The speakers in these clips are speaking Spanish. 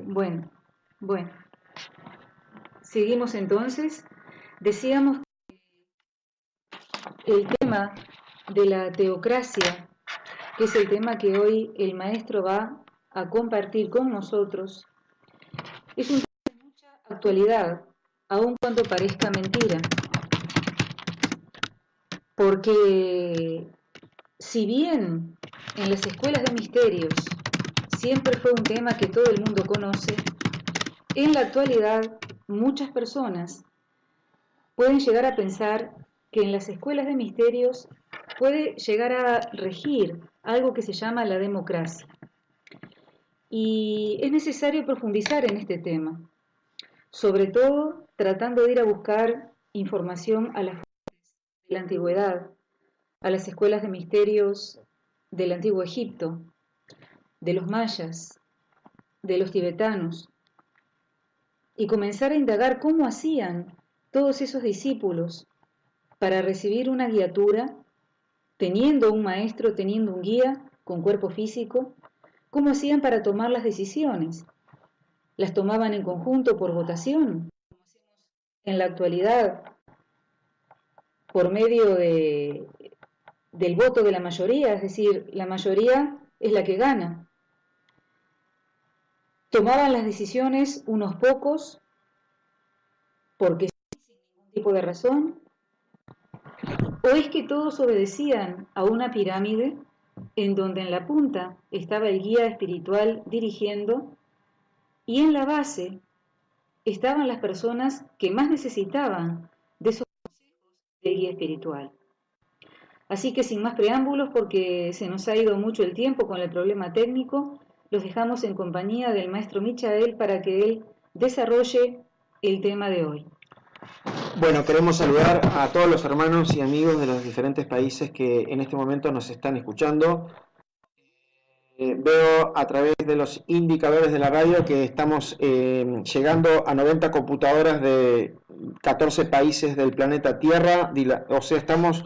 Bueno, bueno, seguimos entonces. Decíamos que el tema de la teocracia, que es el tema que hoy el maestro va a compartir con nosotros, es un tema de mucha actualidad, aun cuando parezca mentira, porque si bien en las escuelas de misterios siempre fue un tema que todo el mundo conoce, en la actualidad muchas personas pueden llegar a pensar que en las escuelas de misterios puede llegar a regir algo que se llama la democracia. Y es necesario profundizar en este tema, sobre todo tratando de ir a buscar información a las fuentes de la antigüedad, a las escuelas de misterios del antiguo Egipto, de los mayas, de los tibetanos, y comenzar a indagar cómo hacían todos esos discípulos para recibir una guiatura, teniendo un maestro, teniendo un guía con cuerpo físico, cómo hacían para tomar las decisiones. ¿Las tomaban en conjunto por votación? En la actualidad, por medio del voto de la mayoría, es decir, la mayoría es la que gana. ¿Tomaban las decisiones unos pocos porque sí, sin ningún tipo de razón? ¿O es que todos obedecían a una pirámide en donde en la punta estaba el guía espiritual dirigiendo y en la base estaban las personas que más necesitaban de esos consejos del guía espiritual? Así que sin más preámbulos, porque se nos ha ido mucho el tiempo con el problema técnico, los dejamos en compañía del maestro Michael para que él desarrolle el tema de hoy. Bueno, queremos saludar a todos los hermanos y amigos de los diferentes países que en este momento nos están escuchando. Veo a través de los indicadores de la radio que estamos llegando a 90 computadoras de 14 países del planeta Tierra, o sea, estamos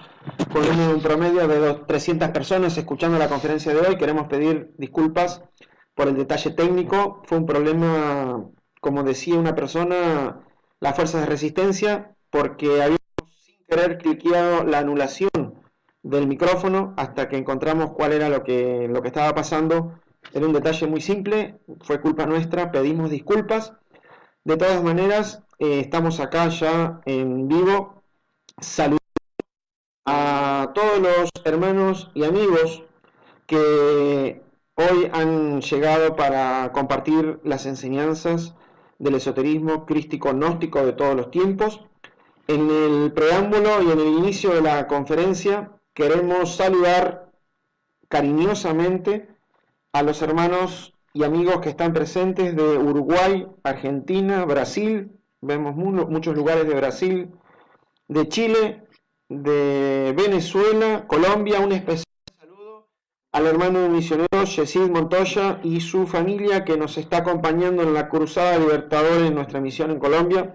con un promedio de 300 personas escuchando la conferencia de hoy. Queremos pedir disculpas por el detalle técnico. Fue un problema, como decía una persona, las fuerzas de resistencia, porque habíamos sin querer cliqueado la anulación del micrófono hasta que encontramos cuál era lo que estaba pasando. Era un detalle muy simple, fue culpa nuestra, pedimos disculpas. De todas maneras, estamos acá ya en vivo. Saludamos a todos los hermanos y amigos que hoy han llegado para compartir las enseñanzas del esoterismo crístico gnóstico de todos los tiempos. En el preámbulo y en el inicio de la conferencia queremos saludar cariñosamente a los hermanos y amigos que están presentes de Uruguay, Argentina, Brasil, vemos muchos lugares de Brasil, de Chile, de Venezuela, Colombia. Un especial saludo al hermano misionero Yesid Montoya y su familia que nos está acompañando en la Cruzada Libertadora en nuestra misión en Colombia.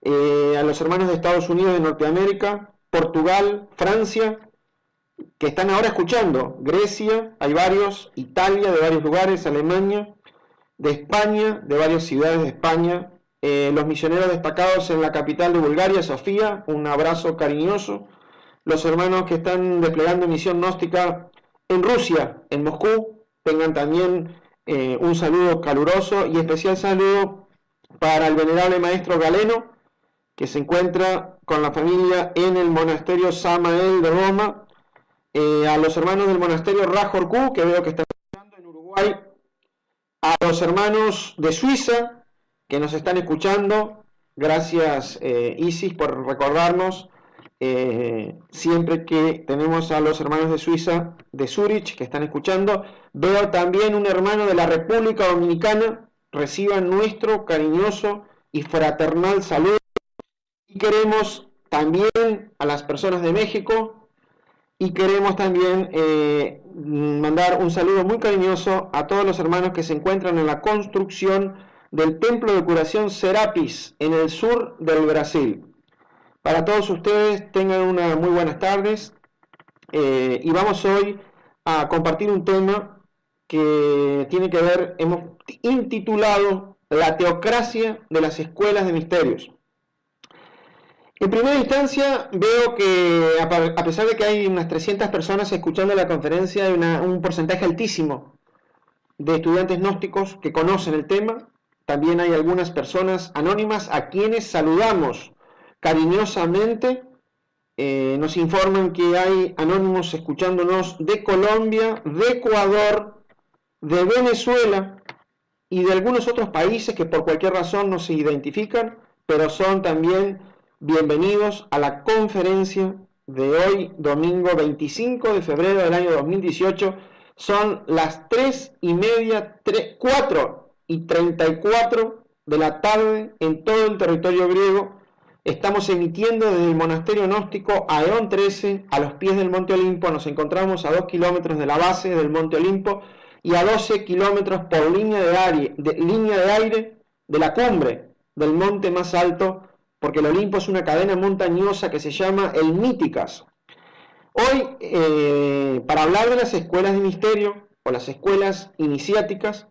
A los hermanos de Estados Unidos, de Norteamérica, Portugal, Francia, que están ahora escuchando, Grecia, hay varios, Italia, de varios lugares, Alemania, de España, de varias ciudades de España, los misioneros destacados en la capital de Bulgaria, Sofía, un abrazo cariñoso, los hermanos que están desplegando misión gnóstica en Rusia, en Moscú, tengan también un saludo caluroso y especial saludo para el venerable maestro Galeno, que se encuentra con la familia en el monasterio Samael de Roma, a los hermanos del monasterio Rajorku, que veo que están escuchando en Uruguay, a los hermanos de Suiza, que nos están escuchando. Gracias, Isis, por recordarnos siempre que tenemos a los hermanos de Suiza, de Zurich, que están escuchando. Veo también un hermano de la República Dominicana. Reciban nuestro cariñoso y fraternal saludo. Y queremos también a las personas de México, y queremos también mandar un saludo muy cariñoso a todos los hermanos que se encuentran en la construcción del templo de curación Serapis en el sur del Brasil. Para todos ustedes, tengan unas muy buenas tardes, y vamos hoy a compartir un tema que tiene que ver, hemos intitulado La teocracia de las escuelas de misterios. En primera instancia veo que a pesar de que hay unas 300 personas escuchando la conferencia, hay un porcentaje altísimo de estudiantes gnósticos que conocen el tema. También hay algunas personas anónimas a quienes saludamos cariñosamente. Nos informan que hay anónimos escuchándonos de Colombia, de Ecuador, de Venezuela y de algunos otros países que por cualquier razón no se identifican, pero son también bienvenidos a la conferencia de hoy, domingo 25 de febrero del año 2018. Son las 4:34 de la tarde en todo el territorio griego. Estamos emitiendo desde el monasterio gnóstico Aeón 13, a los pies del Monte Olimpo. Nos encontramos a 2 kilómetros de la base del Monte Olimpo y a 12 kilómetros por línea de aire de la cumbre del monte más alto, porque el Olimpo es una cadena montañosa que se llama el Míticas. Hoy, para hablar de las escuelas de misterio o las escuelas iniciáticas,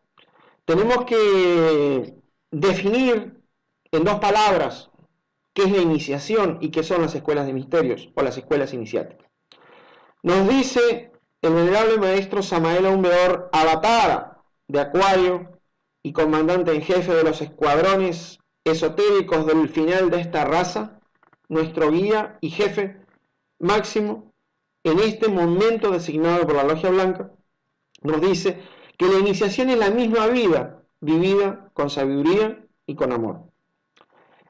tenemos que definir en 2 palabras qué es la iniciación y qué son las escuelas de misterios o las escuelas iniciáticas. Nos dice el venerable maestro Samael Aun Weor, avatar de Acuario y comandante en jefe de los escuadrones esotéricos del final de esta raza, nuestro guía y jefe máximo, en este momento designado por la Logia Blanca, nos dice que la iniciación es la misma vida, vivida con sabiduría y con amor.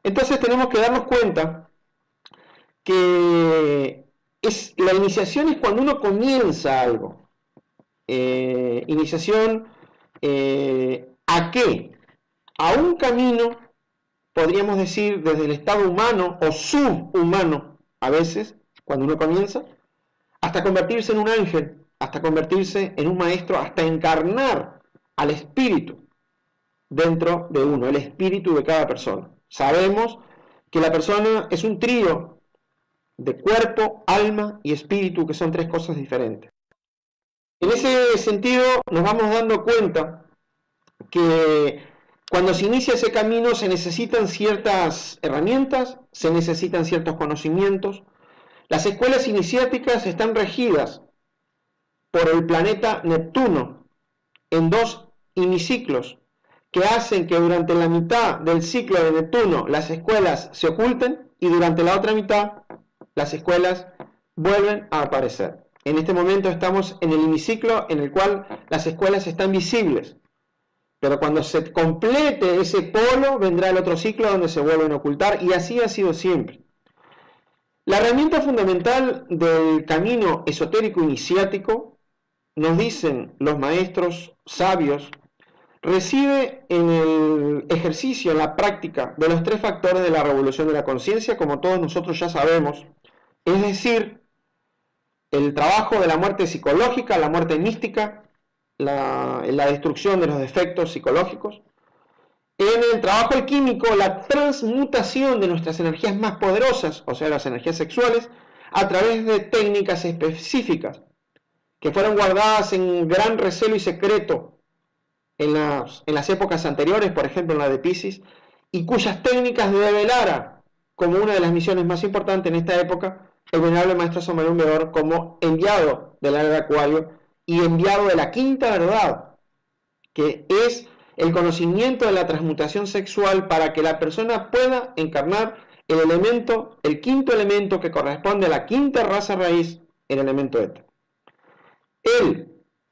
Entonces tenemos que darnos cuenta que la iniciación es cuando uno comienza algo. Iniciación, ¿a qué? A un camino, podríamos decir, desde el estado humano o subhumano, a veces, cuando uno comienza, hasta convertirse en un ángel, hasta convertirse en un maestro, hasta encarnar al espíritu dentro de uno, el espíritu de cada persona. Sabemos que la persona es un trío de cuerpo, alma y espíritu, que son 3 cosas diferentes. En ese sentido, nos vamos dando cuenta que cuando se inicia ese camino se necesitan ciertas herramientas, se necesitan ciertos conocimientos. Las escuelas iniciáticas están regidas por el planeta Neptuno en 2 hemiciclos que hacen que durante la mitad del ciclo de Neptuno las escuelas se oculten y durante la otra mitad las escuelas vuelven a aparecer. En este momento estamos en el hemiciclo en el cual las escuelas están visibles, pero cuando se complete ese polo vendrá el otro ciclo donde se vuelven a ocultar, y así ha sido siempre. La herramienta fundamental del camino esotérico iniciático, nos dicen los maestros sabios, reside en el ejercicio, en la práctica de los 3 factores de la revolución de la conciencia, como todos nosotros ya sabemos, es decir, el trabajo de la muerte psicológica, la muerte mística, la destrucción de los defectos psicológicos, en el trabajo alquímico, la transmutación de nuestras energías más poderosas, o sea, las energías sexuales, a través de técnicas específicas que fueron guardadas en gran recelo y secreto en las épocas anteriores, por ejemplo en la de Piscis, y cuyas técnicas develara como una de las misiones más importantes en esta época el venerable maestro Samael Aun Weor, como enviado del área de Acuario y enviado de la quinta verdad, que es el conocimiento de la transmutación sexual para que la persona pueda encarnar el quinto elemento que corresponde a la quinta raza raíz, el elemento éter.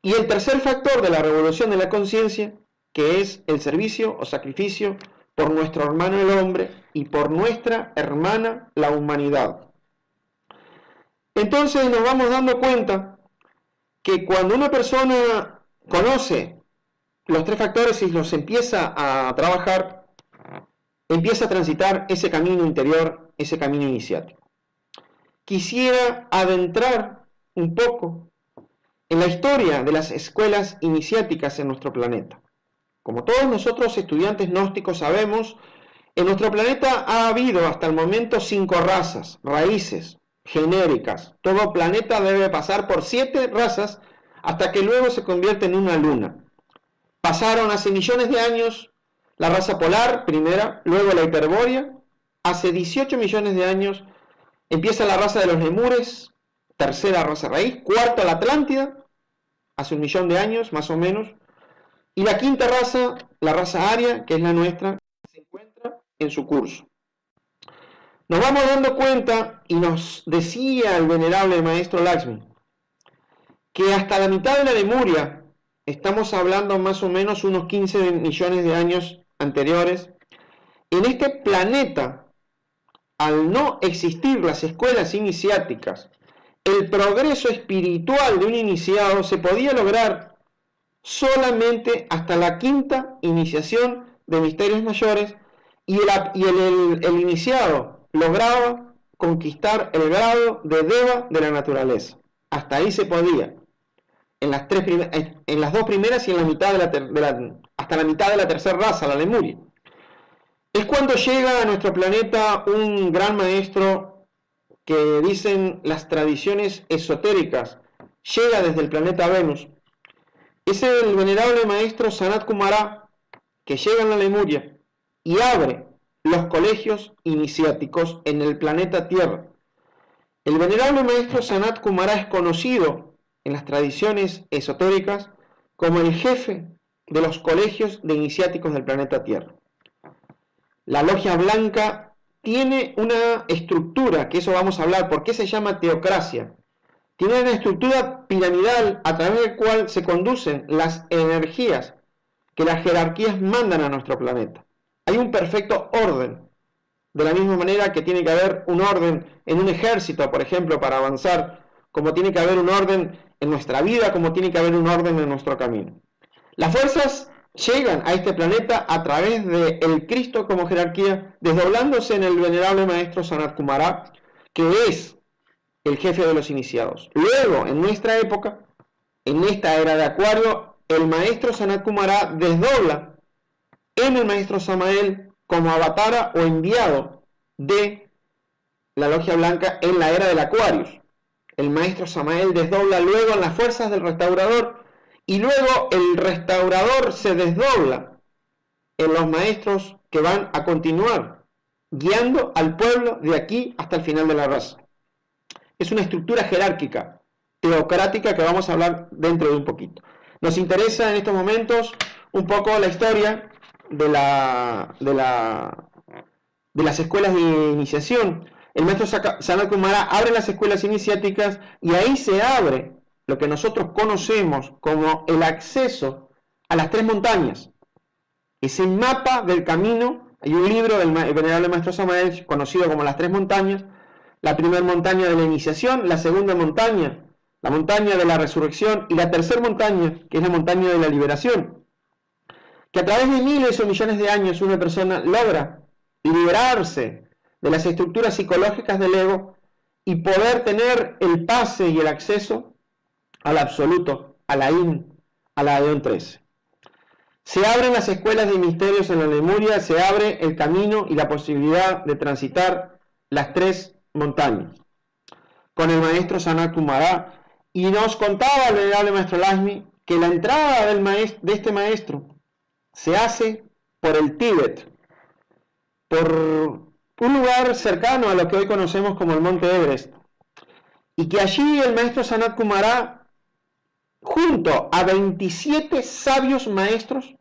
Y el tercer factor de la revolución de la conciencia, que es el servicio o sacrificio por nuestro hermano el hombre y por nuestra hermana la humanidad. Entonces nos vamos dando cuenta que cuando una persona conoce los 3 factores y los empieza a trabajar, empieza a transitar ese camino interior, ese camino iniciático. Quisiera adentrar un poco en la historia de las escuelas iniciáticas en nuestro planeta. Como todos nosotros estudiantes gnósticos sabemos, en nuestro planeta ha habido hasta el momento 5 razas, raíces, genéricas. Todo planeta debe pasar por 7 razas hasta que luego se convierte en una luna. Pasaron hace millones de años la raza polar, primera, luego la hiperbórea. Hace 18 millones de años empieza la raza de los lemures, tercera raza raíz. Cuarta, la Atlántida, hace 1 millón de años más o menos. Y la quinta raza, la raza aria, que es la nuestra, se encuentra en su curso. Nos vamos dando cuenta, y nos decía el venerable maestro Lakshmi, que hasta la mitad de la Lemuria, estamos hablando más o menos unos 15 millones de años anteriores, en este planeta, al no existir las escuelas iniciáticas, el progreso espiritual de un iniciado se podía lograr solamente hasta la quinta iniciación de misterios mayores, y el iniciado lograba conquistar el grado de Deva de la naturaleza. Hasta ahí se podía. En las dos primeras y en la mitad hasta la mitad de la tercera raza, la Lemuria. Es cuando llega a nuestro planeta un gran maestro que dicen las tradiciones esotéricas, llega desde el planeta Venus. Es el venerable maestro Sanat Kumara, que llega en la Lemuria y abre los colegios iniciáticos en el planeta Tierra. El venerable maestro Sanat Kumara es conocido en las tradiciones esotéricas como el jefe de los colegios de iniciáticos del planeta Tierra. La logia blanca tiene una estructura, que eso vamos a hablar, ¿por qué se llama teocracia? Tiene una estructura piramidal a través de la cual se conducen las energías que las jerarquías mandan a nuestro planeta. Hay un perfecto orden, de la misma manera que tiene que haber un orden en un ejército, por ejemplo, para avanzar, como tiene que haber un orden en nuestra vida, como tiene que haber un orden en nuestro camino. Las fuerzas llegan a este planeta a través del Cristo como jerarquía, desdoblándose en el venerable maestro Sanat Kumara, que es el jefe de los iniciados. Luego, en nuestra época, en esta era de Acuario, el maestro Sanat Kumara desdobla en el maestro Samael como avatara o enviado de la logia blanca en la era del Acuarios. El maestro Samael desdobla luego en las fuerzas del restaurador, y luego el restaurador se desdobla en los maestros que van a continuar guiando al pueblo de aquí hasta el final de la raza. Es una estructura jerárquica, teocrática, que vamos a hablar dentro de un poquito. Nos interesa en estos momentos un poco la historia de las escuelas de iniciación. El maestro Sanat Kumara abre las escuelas iniciáticas y ahí se abre lo que nosotros conocemos como el acceso a las 3 montañas. Ese mapa del camino, hay un libro del venerable maestro Samael conocido como las 3 montañas. La primera montaña de la iniciación, la segunda montaña, la montaña de la resurrección, y la tercera montaña, que es la montaña de la liberación. Que a través de miles o millones de años una persona logra liberarse de las estructuras psicológicas del ego y poder tener el pase y el acceso al absoluto, a la Aeon 13. Se abren las escuelas de misterios en la Lemuria, se abre el camino y la posibilidad de transitar las 3 montañas con el maestro Sanat Kumara, y nos contaba el venerable maestro Lakshmi que la entrada de este maestro se hace por el Tíbet, por un lugar cercano a lo que hoy conocemos como el Monte Everest, y que allí el maestro Sanat Kumara, junto a 27 sabios maestros,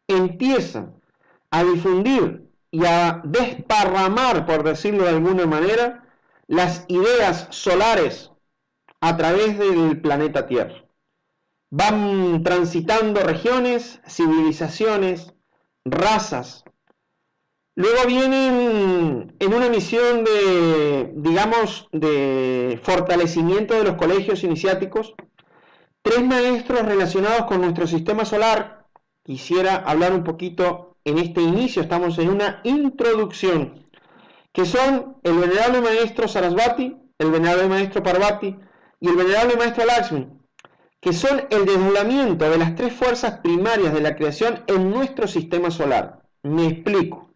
empiezan a difundir y a desparramar, por decirlo de alguna manera, las ideas solares a través del planeta Tierra. Van transitando regiones, civilizaciones, razas. Luego vienen en una misión de fortalecimiento de los colegios iniciáticos, 3 maestros relacionados con nuestro sistema solar. Quisiera hablar un poquito en este inicio, estamos en una introducción, que son el venerable maestro Sarasvati, el venerable maestro Parvati y el venerable maestro Lakshmi, que son el desdoblamiento de las 3 fuerzas primarias de la creación en nuestro sistema solar. Me explico.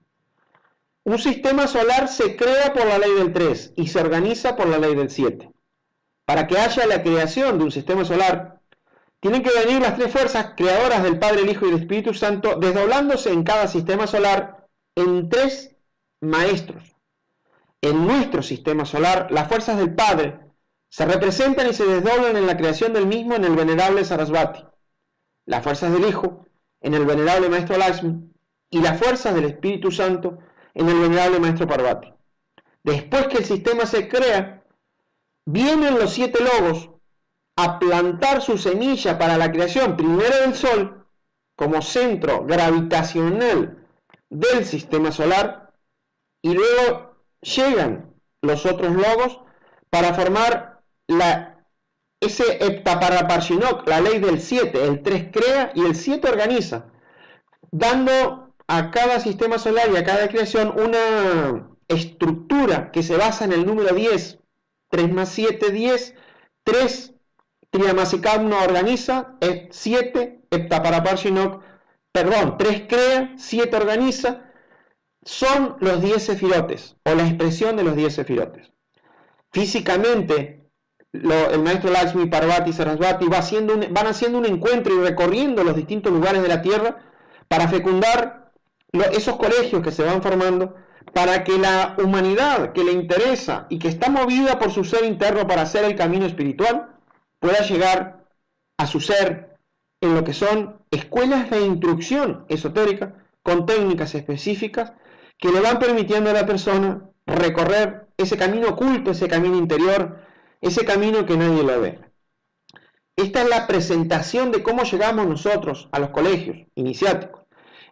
Un sistema solar se crea por la ley del 3 y se organiza por la ley del 7. Para que haya la creación de un sistema solar, tienen que venir las tres fuerzas creadoras del Padre, el Hijo y el Espíritu Santo, desdoblándose en cada sistema solar en tres maestros. En nuestro sistema solar, las fuerzas del Padre se representan y se desdoblan en la creación del mismo en el venerable Sarasvati, las fuerzas del Hijo en el venerable Maestro Lakshmi y las fuerzas del Espíritu Santo en el venerable Maestro Parvati. Después que el sistema se crea, vienen los 7 logos a plantar su semilla para la creación primero del Sol como centro gravitacional del sistema solar, y luego llegan los otros logos para formar ese Heptaparaparshinok, la ley del 7. El 3 crea y el 7 organiza, dando a cada sistema solar y a cada creación una estructura que se basa en el número 10. 3 más 7, 10. 3 Triamasikam organiza, 7 Heptaparaparshinok, 3 crea, 7 organiza. Son los 10 sefirotes, o la expresión de los 10 sefirotes. Físicamente, el maestro Lakshmi, Parvati y Sarasvati van haciendo un encuentro y recorriendo los distintos lugares de la Tierra para fecundar esos colegios que se van formando, para que la humanidad que le interesa y que está movida por su ser interno para hacer el camino espiritual pueda llegar a su ser en lo que son escuelas de instrucción esotérica con técnicas específicas que le van permitiendo a la persona recorrer ese camino oculto, ese camino interior, ese camino que nadie lo ve. Esta es la presentación de cómo llegamos nosotros a los colegios iniciáticos.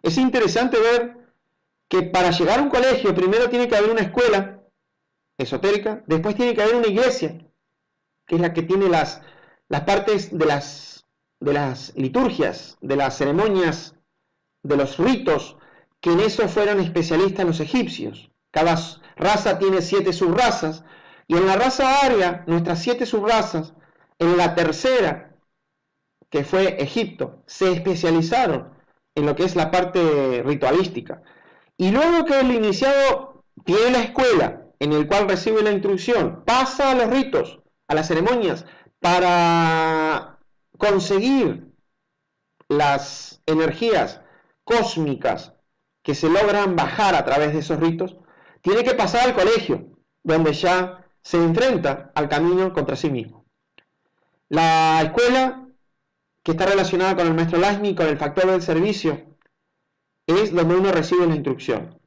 Es interesante ver que para llegar a un colegio primero tiene que haber una escuela esotérica, después tiene que haber una iglesia, que es la que tiene las partes de las liturgias, de las ceremonias, de los ritos, que en eso fueron especialistas los egipcios. Cada raza tiene 7 subrazas, y en la raza aria, nuestras 7 subrazas, en la tercera, que fue Egipto, se especializaron en lo que es la parte ritualística. Y luego que el iniciado tiene la escuela, en el cual recibe la instrucción, pasa a los ritos, a las ceremonias, para conseguir las energías cósmicas que se logran bajar a través de esos ritos, tiene que pasar al colegio, donde ya se enfrenta al camino contra sí mismo. La escuela, que está relacionada con el maestro Lakshmi, con el factor del servicio, es donde uno recibe la instrucción.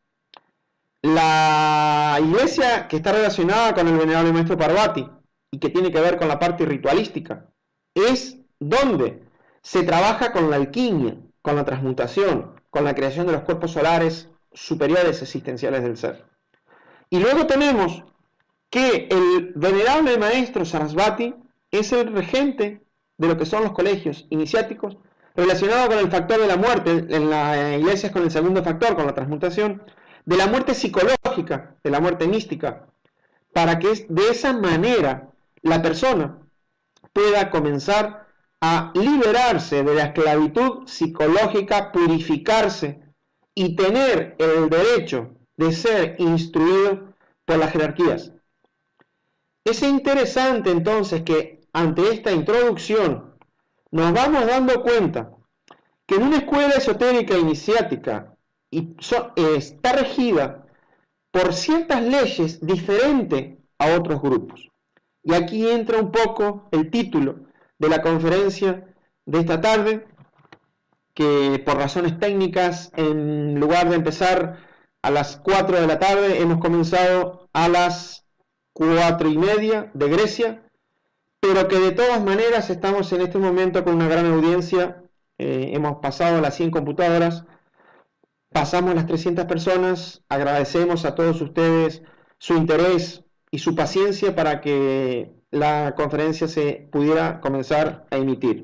La iglesia, que está relacionada con el venerable maestro Parvati y que tiene que ver con la parte ritualística, es donde se trabaja con la alquimia, con la transmutación, con la creación de los cuerpos solares superiores existenciales del ser. Y luego tenemos que el venerable maestro Sarasvati es el regente de lo que son los colegios iniciáticos, relacionado con el factor de la muerte. En la iglesia es con el segundo factor, con la transmutación, de la muerte psicológica, de la muerte mística, para que de esa manera la persona pueda comenzar a liberarse de la esclavitud psicológica, purificarse y tener el derecho de ser instruido por las jerarquías. Es interesante entonces que ante esta introducción nos vamos dando cuenta que en una escuela esotérica iniciática está regida por ciertas leyes diferentes a otros grupos. Y aquí entra un poco el título de la conferencia de esta tarde, que por razones técnicas, en lugar de empezar a las 4 de la tarde, hemos comenzado a las 4:30 de Grecia, pero que de todas maneras estamos en este momento con una gran audiencia. Hemos pasado las 100 computadoras, pasamos las 300 personas. Agradecemos a todos ustedes su interés y su paciencia para que la conferencia se pudiera comenzar a emitir.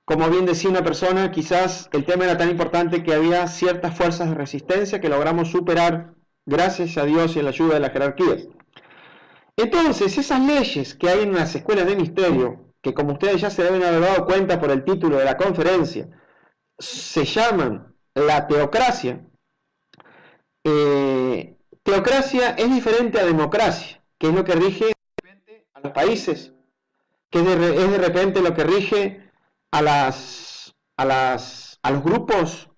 Como bien decía una persona, quizás el tema era tan importante que había ciertas fuerzas de resistencia que logramos superar gracias a Dios y a la ayuda de las jerarquías. Entonces, esas leyes que hay en las escuelas de misterio, que como ustedes ya se deben haber dado cuenta por el título de la conferencia, se llaman la teocracia. Teocracia es diferente a democracia, que es lo que rige a los países, que es de repente lo que rige a los grupos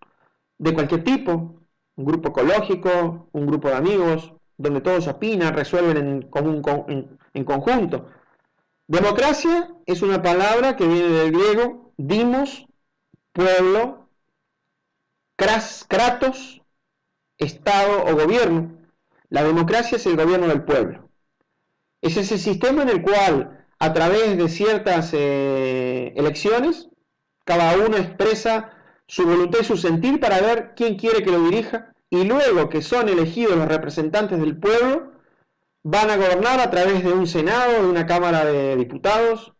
de cualquier tipo, un grupo ecológico, un grupo de amigos, donde todos opinan, resuelven en conjunto. Democracia es una palabra que viene del griego dimos, pueblo, kratos, Estado o gobierno. La democracia es el gobierno del pueblo. Es ese sistema en el cual, a través de ciertas elecciones, cada uno expresa su voluntad y su sentir para ver quién quiere que lo dirija, y luego que son elegidos los representantes del pueblo, van a gobernar a través de un Senado, de una Cámara de Diputados,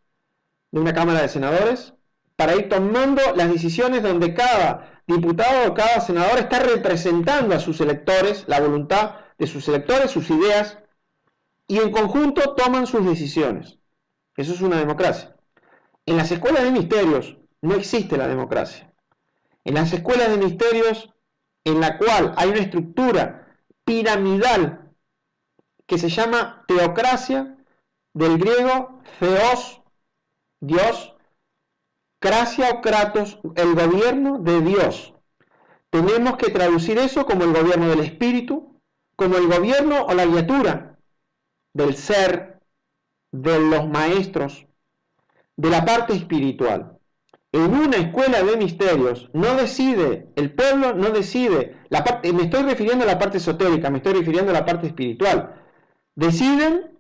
de una Cámara de Senadores, para ir tomando las decisiones donde cada diputado o cada senador está representando a sus electores, la voluntad de sus electores, sus ideas, y en conjunto toman sus decisiones. Eso es una democracia. En las escuelas de ministerios no existe la democracia. En las escuelas de ministerios, en la cual hay una estructura piramidal que se llama teocracia, del griego theos, Dios, kratia o kratos, el gobierno de Dios. Tenemos que traducir eso como el gobierno del espíritu, como el gobierno o la guiatura del ser, de los maestros, de la parte espiritual. En una escuela de misterios no decide, el pueblo no decide, me estoy refiriendo a la parte esotérica, me estoy refiriendo a la parte espiritual. Deciden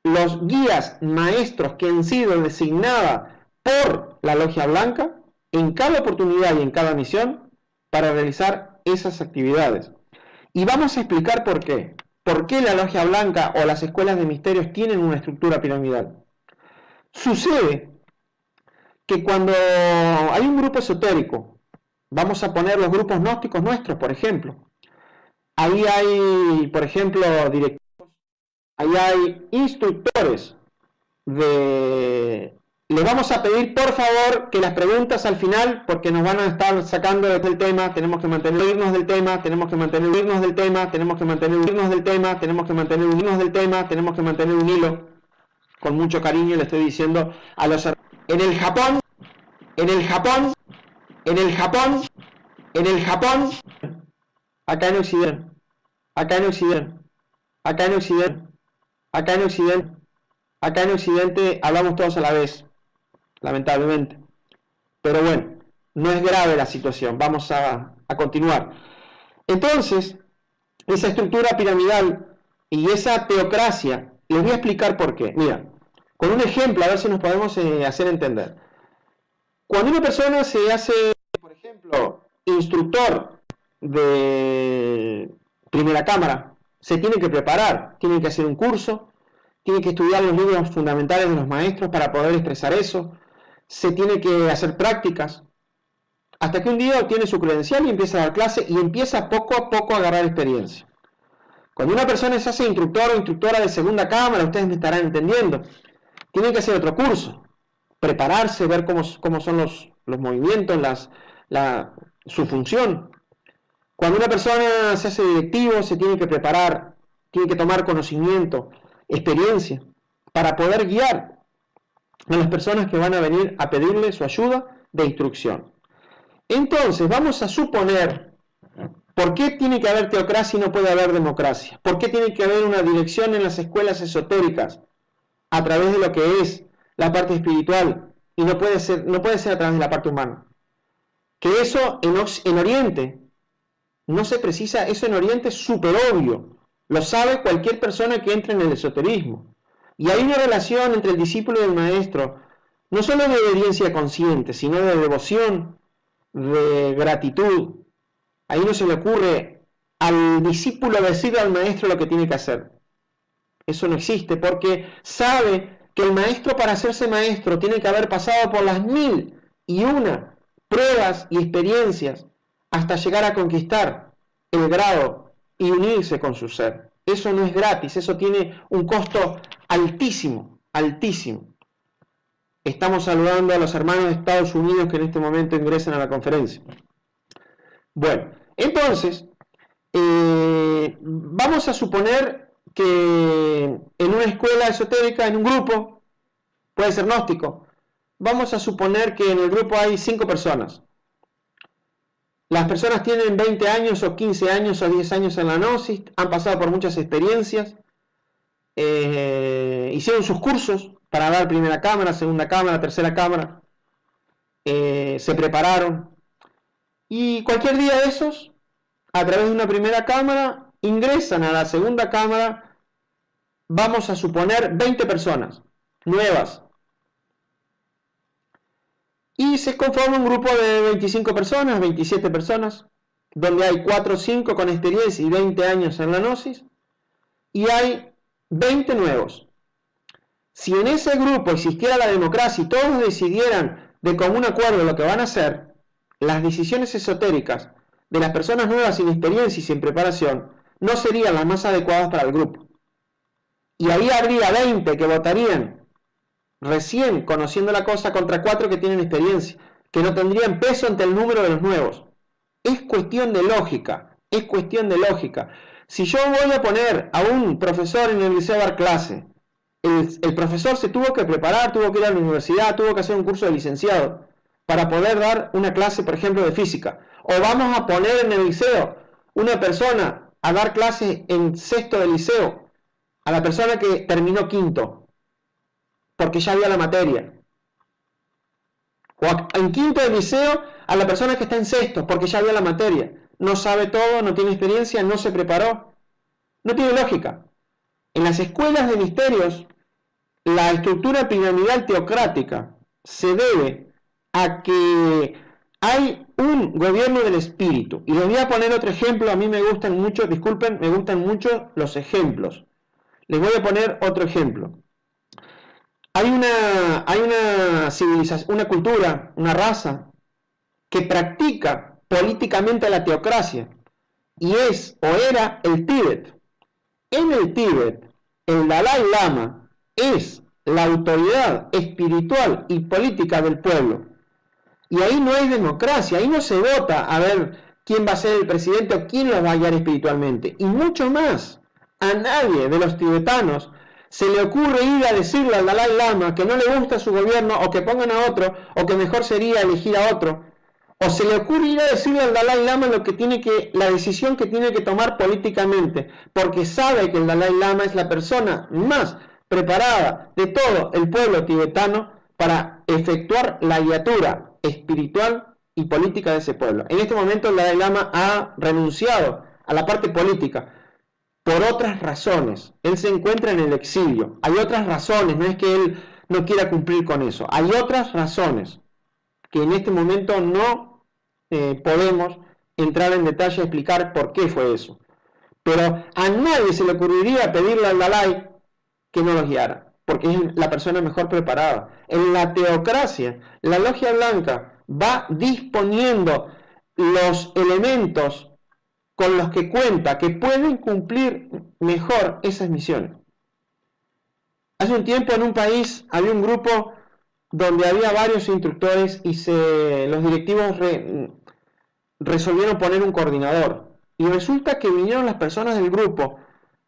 los guías maestros que han sido designados por la Logia Blanca en cada oportunidad y en cada misión para realizar esas actividades. Y vamos a explicar por qué. ¿Por qué la Logia Blanca o las escuelas de misterios tienen una estructura piramidal? Sucede que cuando hay un grupo esotérico, vamos a poner los grupos gnósticos nuestros, por ejemplo, ahí hay, por ejemplo, directivos, ahí hay instructores les vamos a pedir por favor que las preguntas al final, porque nos van a estar sacando del tema, tenemos que mantenernos del tema, tenemos que mantenernos del tema, tenemos que mantenernos del tema, tenemos que mantenernos del tema, tenemos que mantener un hilo. Con mucho cariño le estoy diciendo a los en el Japón, acá en Occidente, acá en Occidente hablamos todos a la vez, lamentablemente. Pero bueno, no es grave la situación, vamos a continuar. Entonces, esa estructura piramidal y esa teocracia, les voy a explicar por qué. Mira, con un ejemplo, a ver si nos podemos hacer entender. Cuando una persona se hace, por ejemplo, instructor de primera cámara, se tiene que preparar, tiene que hacer un curso, tiene que estudiar los libros fundamentales de los maestros para poder expresar eso, se tiene que hacer prácticas, hasta que un día obtiene su credencial y empieza a dar clase y empieza poco a poco a agarrar experiencia. Cuando una persona se hace instructor o instructora de segunda cámara, ustedes me estarán entendiendo, tiene que hacer otro curso, prepararse, ver cómo son los movimientos, su función. Cuando una persona se hace directivo, se tiene que preparar, tiene que tomar conocimiento, experiencia, para poder guiar a las personas que van a venir a pedirle su ayuda de instrucción. Entonces, vamos a suponer, ¿por qué tiene que haber teocracia y no puede haber democracia? ¿Por qué tiene que haber una dirección en las escuelas esotéricas a través de lo que es la parte espiritual y no puede ser a través de la parte humana? Que eso en Oriente no se precisa, eso en Oriente es súper obvio, lo sabe cualquier persona que entre en el esoterismo. Y hay una relación entre el discípulo y el maestro, no solo de obediencia consciente, sino de devoción, de gratitud. Ahí no se le ocurre al discípulo decirle al maestro lo que tiene que hacer. Eso no existe, porque sabe que el maestro, para hacerse maestro, tiene que haber pasado por las 1001 pruebas y experiencias hasta llegar a conquistar el grado y unirse con su ser. Eso no es gratis, eso tiene un costo altísimo, altísimo. Estamos saludando a los hermanos de Estados Unidos que en este momento ingresan a la conferencia. Bueno, entonces, vamos a suponer que en una escuela esotérica, en un grupo, puede ser gnóstico. Vamos a suponer que en el grupo hay 5 personas. Las personas tienen 20 años o 15 años o 10 años en la gnosis, han pasado por muchas experiencias, hicieron sus cursos para dar primera cámara, segunda cámara, tercera cámara, se prepararon, y cualquier día de esos, a través de una primera cámara, ingresan a la segunda cámara, vamos a suponer 20 personas nuevas, y se conforma un grupo de 25 personas, 27 personas, donde hay 4 o 5 con experiencia y 20 años en la gnosis, y hay 20 nuevos. Si en ese grupo existiera la democracia y todos decidieran de común acuerdo lo que van a hacer, las decisiones esotéricas de las personas nuevas sin experiencia y sin preparación no serían las más adecuadas para el grupo. Y ahí habría 20 que votarían recién conociendo la cosa contra 4 que tienen experiencia, que no tendrían peso ante el número de los nuevos. Es cuestión de lógica, es cuestión de lógica. Si yo voy a poner a un profesor en el liceo a dar clase, el profesor se tuvo que preparar, tuvo que ir a la universidad, tuvo que hacer un curso de licenciado para poder dar una clase, por ejemplo, de física. O vamos a poner en el liceo una persona a dar clase en sexto de liceo, a la persona que terminó quinto, porque ya vio la materia. O en quinto de liceo a la persona que está en sexto, porque ya vio la materia. No sabe todo, no tiene experiencia, no se preparó. No tiene lógica. En las escuelas de misterios, la estructura piramidal teocrática se debe a que hay un gobierno del espíritu. Y les voy a poner otro ejemplo, a mí me gustan mucho, disculpen, me gustan mucho los ejemplos. Les voy a poner otro ejemplo. Hay una civilización, una cultura, una raza que practica políticamente la teocracia y es o era el Tíbet. En el Tíbet, el Dalai Lama es la autoridad espiritual y política del pueblo. Y ahí no hay democracia, ahí no se vota a ver quién va a ser el presidente o quién los va a guiar espiritualmente. Y mucho más, a nadie de los tibetanos se le ocurre ir a decirle al Dalai Lama que no le gusta su gobierno o que pongan a otro o que mejor sería elegir a otro. O se le ocurre ir a decirle al Dalai Lama la decisión que tiene que tomar políticamente, porque sabe que el Dalai Lama es la persona más preparada de todo el pueblo tibetano para efectuar la guiatura espiritual y política de ese pueblo. En este momento el Dalai Lama ha renunciado a la parte política por otras razones. Él se encuentra en el exilio. Hay otras razones, no es que él no quiera cumplir con eso. Hay otras razones que en este momento no podemos entrar en detalle a explicar por qué fue eso. Pero a nadie se le ocurriría pedirle al Dalai que no los guiara, porque es la persona mejor preparada. En la teocracia, la logia blanca va disponiendo los elementos con los que cuenta que pueden cumplir mejor esas misiones. Hace un tiempo en un país había un grupo donde había varios instructores y los directivos resolvieron poner un coordinador. Y resulta que vinieron las personas del grupo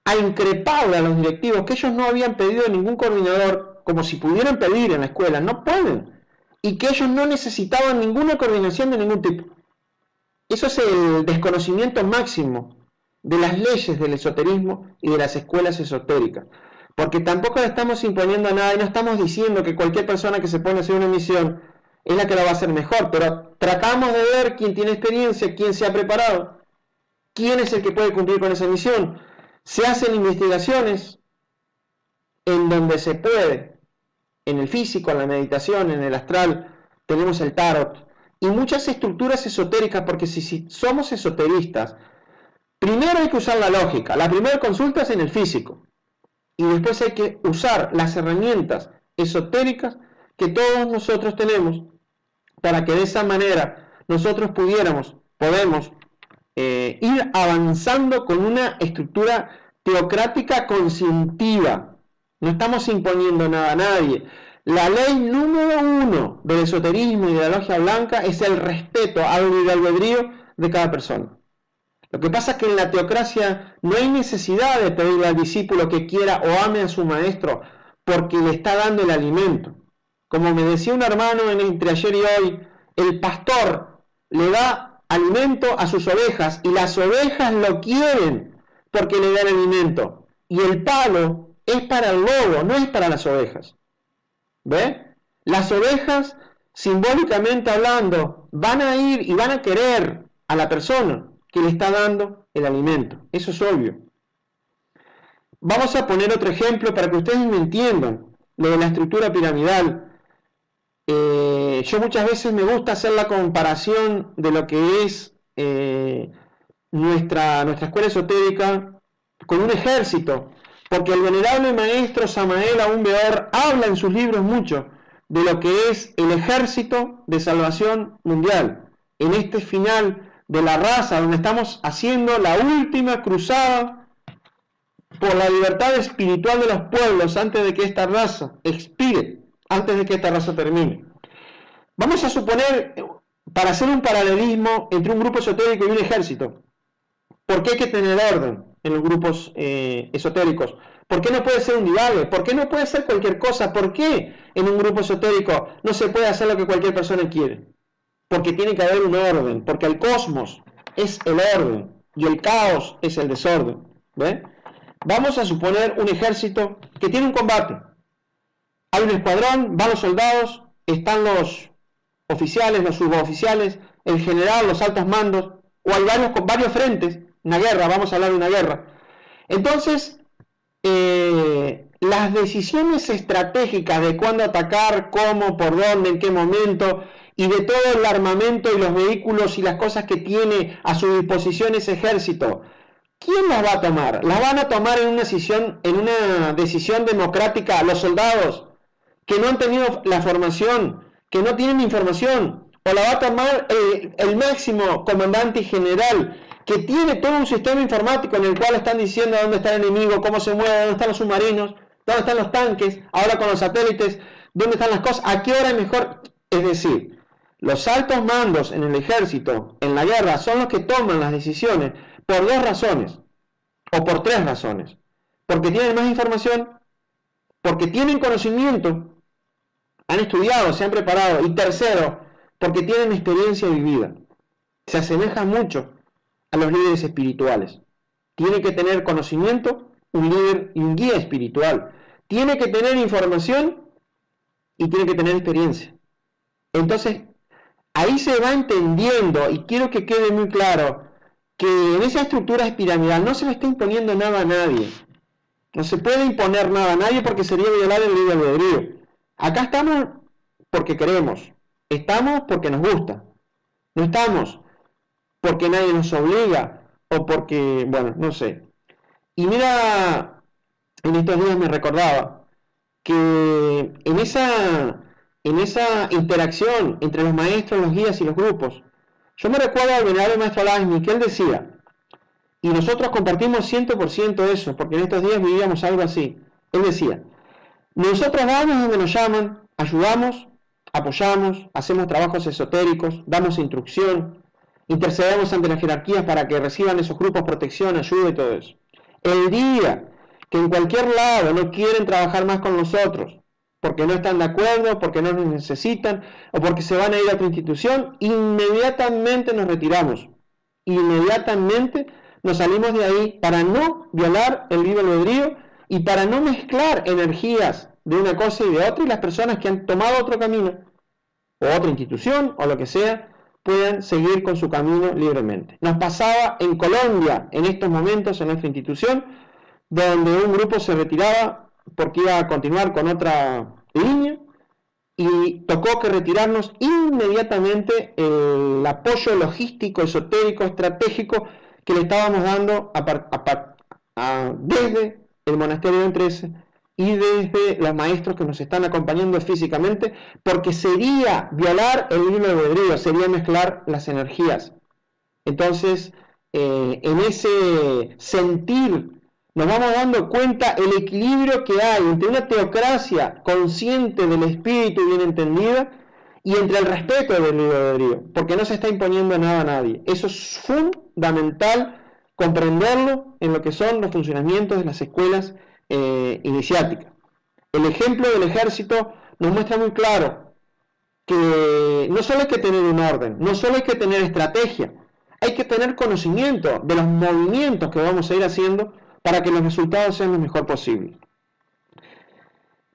a increparle a los directivos que ellos no habían pedido ningún coordinador, como si pudieran pedir en la escuela, no pueden, y que ellos no necesitaban ninguna coordinación de ningún tipo. Eso es el desconocimiento máximo de las leyes del esoterismo y de las escuelas esotéricas, porque tampoco le estamos imponiendo nada y no estamos diciendo que cualquier persona que se pone a hacer una misión es la que la va a hacer mejor, pero tratamos de ver quién tiene experiencia, quién se ha preparado, quién es el que puede cumplir con esa misión. Se hacen investigaciones en donde se puede, en el físico, en la meditación, en el astral, tenemos el tarot y muchas estructuras esotéricas, porque si somos esoteristas, primero hay que usar la lógica. La primera consulta es en el físico y después hay que usar las herramientas esotéricas que todos nosotros tenemos para que de esa manera nosotros podemos ir avanzando con una estructura teocrática conscientiva. No estamos imponiendo nada a nadie. La ley número 1 del esoterismo y de la logia blanca es el respeto al libre albedrío de cada persona. Lo que pasa es que en la teocracia no hay necesidad de pedirle al discípulo que quiera o ame a su maestro porque le está dando el alimento. Como me decía un hermano entre ayer y hoy, el pastor le da alimento a sus ovejas y las ovejas lo quieren porque le dan alimento. Y el palo es para el lobo, no es para las ovejas. ¿Ve? Las ovejas, simbólicamente hablando, van a ir y van a querer a la persona que le está dando el alimento. Eso es obvio. Vamos a poner otro ejemplo para que ustedes me entiendan lo de la estructura piramidal. Yo muchas veces me gusta hacer la comparación de lo que es nuestra escuela esotérica con un ejército, porque el venerable maestro Samael Aún Weor habla en sus libros mucho de lo que es el ejército de salvación mundial, en este final de la raza, donde estamos haciendo la última cruzada por la libertad espiritual de los pueblos antes de que esta raza expire, antes de que esta raza termine. Vamos a suponer, para hacer un paralelismo entre un grupo esotérico y un ejército, ¿por qué hay que tener orden en los grupos esotéricos? ¿Por qué no puede ser un divague? ¿Por qué no puede ser cualquier cosa? ¿Por qué en un grupo esotérico no se puede hacer lo que cualquier persona quiere? Porque tiene que haber un orden, porque el cosmos es el orden y el caos es el desorden. ¿Ve? Vamos a suponer un ejército que tiene un combate. Hay un escuadrón, van los soldados, están los oficiales, los suboficiales, el general, los altos mandos, o hay varios frentes, una guerra, vamos a hablar de una guerra. Entonces, las decisiones estratégicas de cuándo atacar, cómo, por dónde, en qué momento, y de todo el armamento y los vehículos y las cosas que tiene a su disposición ese ejército, ¿quién las va a tomar? ¿Las van a tomar en una decisión democrática los soldados que no han tenido la formación, que no tienen información? ¿O la va a tomar el máximo comandante y general, que tiene todo un sistema informático en el cual están diciendo dónde está el enemigo, cómo se mueve, dónde están los submarinos, dónde están los tanques, ahora con los satélites, dónde están las cosas, a qué hora es mejor? Es decir, los altos mandos en el ejército, en la guerra, son los que toman las decisiones por 2 razones, o por 3 razones. Porque tienen más información, porque tienen conocimiento, han estudiado, se han preparado, y tercero, porque tienen experiencia vivida. Se asemeja mucho a los líderes espirituales. Tiene que tener conocimiento, un líder y un guía espiritual. Tiene que tener información y tiene que tener experiencia. Entonces, ahí se va entendiendo, y quiero que quede muy claro, que en esa estructura piramidal no se le está imponiendo nada a nadie. No se puede imponer nada a nadie porque sería violar el libre albedrío. Acá estamos porque queremos, estamos porque nos gusta, no estamos porque nadie nos obliga o porque, bueno, no sé. Y mira, en estos días me recordaba que en esa interacción entre los maestros, los guías y los grupos, yo me recuerdo al venerable maestro Laxmi, que él decía, y nosotros compartimos 100% eso, porque en estos días vivíamos algo así. Él decía, nosotros vamos donde nos llaman, ayudamos, apoyamos, hacemos trabajos esotéricos, damos instrucción, intercedemos ante las jerarquías para que reciban esos grupos protección, ayuda y todo eso. El día que en cualquier lado no quieren trabajar más con nosotros, porque no están de acuerdo, porque no nos necesitan, o porque se van a ir a otra institución, inmediatamente nos retiramos. Inmediatamente nos salimos de ahí para no violar el libre albedrío y para no mezclar energías de una cosa y de otra, y las personas que han tomado otro camino, o otra institución, o lo que sea, puedan seguir con su camino libremente. Nos pasaba en Colombia, en estos momentos, en nuestra institución, donde un grupo se retiraba porque iba a continuar con otra línea, y tocó que retirarnos inmediatamente el apoyo logístico, esotérico, estratégico que le estábamos dando desde el monasterio de 13 y desde los maestros que nos están acompañando físicamente, porque sería violar el libre albedrío, sería mezclar las energías. Entonces, en ese sentir, nos vamos dando cuenta el equilibrio que hay entre una teocracia consciente del espíritu bien entendida y entre el respeto del libre albedrío, porque no se está imponiendo nada a nadie. Eso es fundamental comprenderlo en lo que son los funcionamientos de las escuelas iniciáticas. El ejemplo del ejército nos muestra muy claro que no solo hay que tener un orden, no solo hay que tener estrategia, hay que tener conocimiento de los movimientos que vamos a ir haciendo para que los resultados sean lo mejor posible.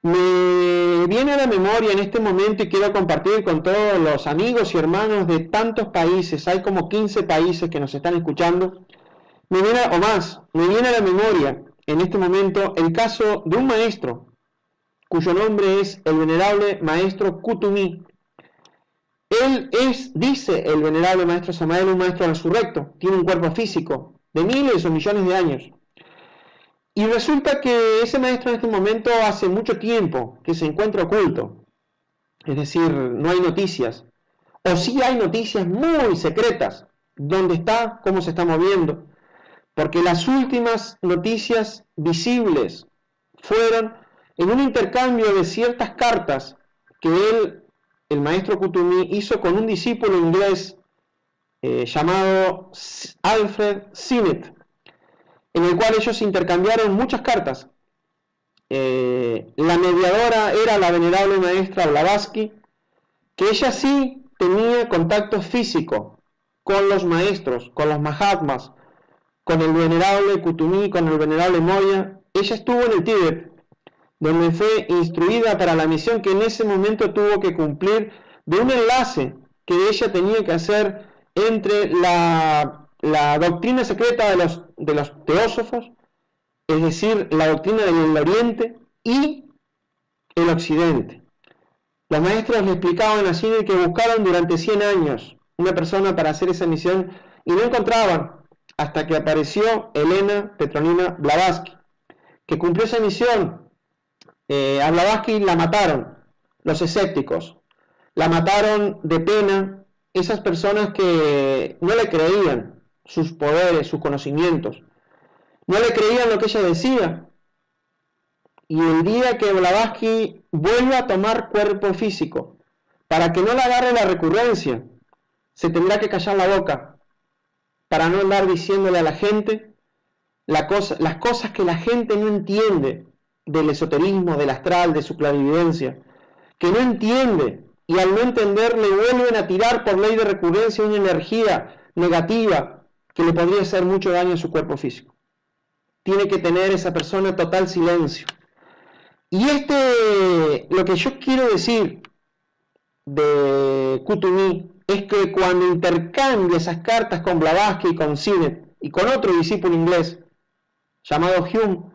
Me viene a la memoria en este momento y quiero compartir con todos los amigos y hermanos de tantos países, hay como 15 países que nos están escuchando, me viene a la memoria en este momento el caso de un maestro cuyo nombre es el venerable maestro Kuthumi. Él es, dice el venerable maestro Samael, un maestro resurrecto, tiene un cuerpo físico de miles o millones de años. Y resulta que ese maestro en este momento hace mucho tiempo que se encuentra oculto, es decir, no hay noticias, o sí hay noticias muy secretas, dónde está, cómo se está moviendo, porque las últimas noticias visibles fueron en un intercambio de ciertas cartas que él, el maestro Kuthumi, hizo con un discípulo inglés llamado Alfred Sinnett, en el cual ellos intercambiaron muchas cartas. La mediadora era la venerable maestra Blavatsky, que ella sí tenía contacto físico con los maestros, con los Mahatmas, con el venerable Kuthumi, con el venerable Moria. Ella estuvo en el Tíbet, donde fue instruida para la misión que en ese momento tuvo que cumplir, de un enlace que ella tenía que hacer entre la doctrina secreta de los teósofos, es decir, la doctrina del Oriente y el Occidente. Los maestros le explicaban así de que buscaron durante 100 años una persona para hacer esa misión y no encontraban, hasta que apareció Elena Petronina Blavatsky, que cumplió esa misión. A Blavatsky la mataron los escépticos, la mataron de pena esas personas que no le creían sus poderes, sus conocimientos, no le creían lo que ella decía. Y el día que Blavatsky vuelva a tomar cuerpo físico, para que no le agarre la recurrencia, se tendrá que callar la boca, para no andar diciéndole a la gente las cosas que la gente no entiende del esoterismo, del astral, de su clarividencia, que no entiende, y al no entender le vuelven a tirar por ley de recurrencia una energía negativa que le podría hacer mucho daño a su cuerpo físico. Tiene que tener esa persona total silencio. Y lo que yo quiero decir de Kuthumi es que cuando intercambia esas cartas con Blavatsky y con Sinnett y con otro discípulo inglés llamado Hume,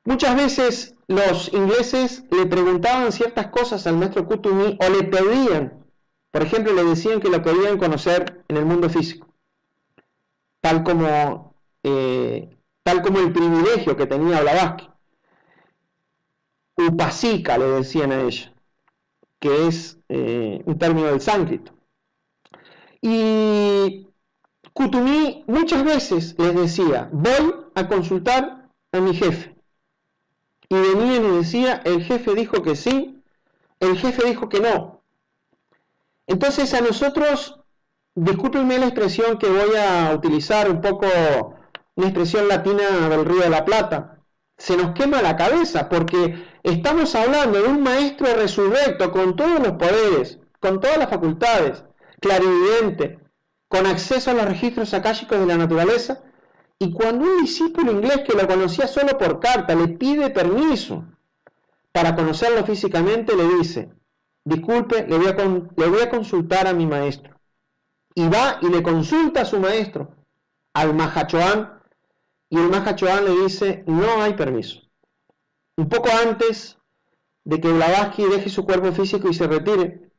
muchas veces los ingleses le preguntaban ciertas cosas al maestro Kuthumi o le pedían, por ejemplo, le decían que lo querían conocer en el mundo físico, tal como el privilegio que tenía Blavatsky. Upasika le decían a ella, que es un término del sánscrito. Y Kuthumi muchas veces les decía, voy a consultar a mi jefe. Y venía y les decía, el jefe dijo que sí, el jefe dijo que no. Entonces a nosotros, discúlpenme la expresión que voy a utilizar, un poco una expresión latina del Río de la Plata, se nos quema la cabeza porque estamos hablando de un maestro resurrecto con todos los poderes, con todas las facultades, clarividente, con acceso a los registros akáshicos de la naturaleza, y cuando un discípulo inglés que lo conocía solo por carta le pide permiso para conocerlo físicamente, le dice, disculpe, le voy a consultar a mi maestro. Y va y le consulta a su maestro, al Mahachohan, y el Mahachohan le dice, no hay permiso. Un poco antes de que Blavatsky deje su cuerpo físico y se retire,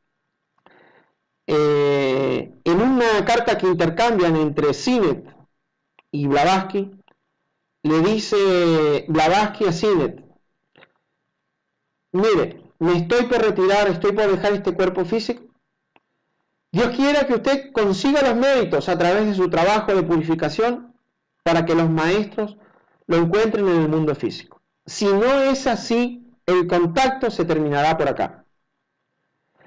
en una carta que intercambian entre Sinnett y Blavatsky, le dice Blavatsky a Sinnett, mire, me estoy por retirar, estoy por dejar este cuerpo físico. Dios quiera que usted consiga los méritos a través de su trabajo de purificación para que los maestros lo encuentren en el mundo físico. Si no es así, el contacto se terminará por acá.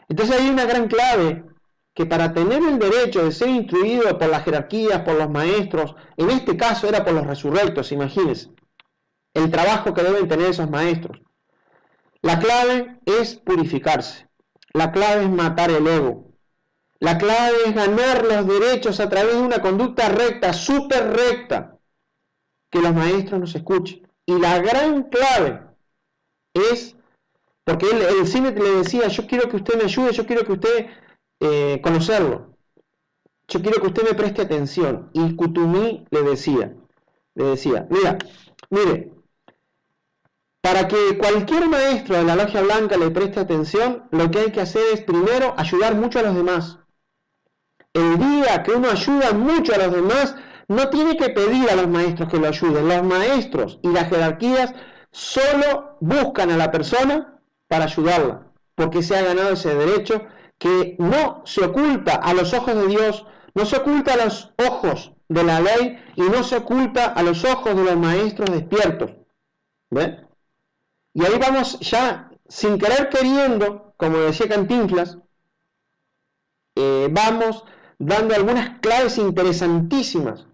Entonces hay una gran clave, que para tener el derecho de ser instruido por las jerarquías, por los maestros, en este caso era por los resurrectos, imagínense, el trabajo que deben tener esos maestros. La clave es purificarse. La clave es matar el ego. La clave es ganar los derechos a través de una conducta recta, súper recta, que los maestros nos escuchen. Y la gran clave es, porque el cine le decía, yo quiero que usted me ayude, yo quiero que usted conocerlo, yo quiero que usted me preste atención. Y Kuthumi le decía, mire, para que cualquier maestro de la logia blanca le preste atención, lo que hay que hacer es primero ayudar mucho a los demás. El día que uno ayuda mucho a los demás, no tiene que pedir a los maestros que lo ayuden. Los maestros y las jerarquías solo buscan a la persona para ayudarla, porque se ha ganado ese derecho que no se oculta a los ojos de Dios, no se oculta a los ojos de la ley y no se oculta a los ojos de los maestros despiertos. ¿Ven? Y ahí vamos ya, sin querer queriendo, como decía Cantinflas, vamos dando algunas claves interesantísimas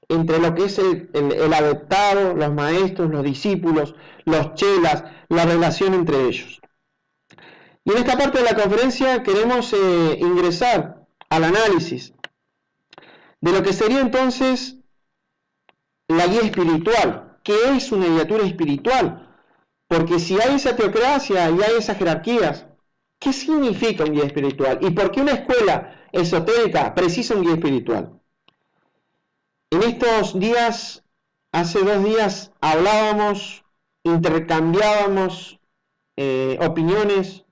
entre lo que es el adoptado, los maestros, los discípulos, los chelas, la relación entre ellos. Y en esta parte de la conferencia queremos ingresar al análisis de lo que sería entonces la guía espiritual. ¿Qué es una guiatura espiritual? Porque si hay esa teocracia y hay esas jerarquías, ¿qué significa un guía espiritual? ¿Y por qué una escuela esotérica precisa un guía espiritual? En estos días, hace 2 días, hablábamos, intercambiábamos opiniones,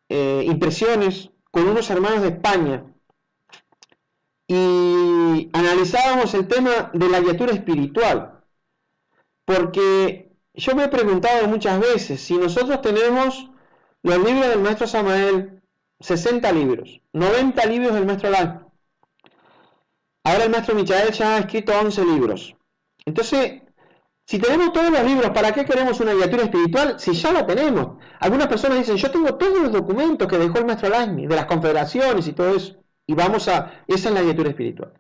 impresiones con unos hermanos de España y analizábamos el tema de la guiatura espiritual, porque yo me he preguntado muchas veces si nosotros tenemos los libros del maestro Samael, 60 libros, 90 libros del maestro Lai. Ahora el maestro Michael ya ha escrito 11 libros. Entonces, si tenemos todos los libros, ¿para qué queremos una guiatura espiritual? Si ya la tenemos. Algunas personas dicen, yo tengo todos los documentos que dejó el maestro Lai, de las confederaciones y todo eso. Y esa es la guiatura espiritual.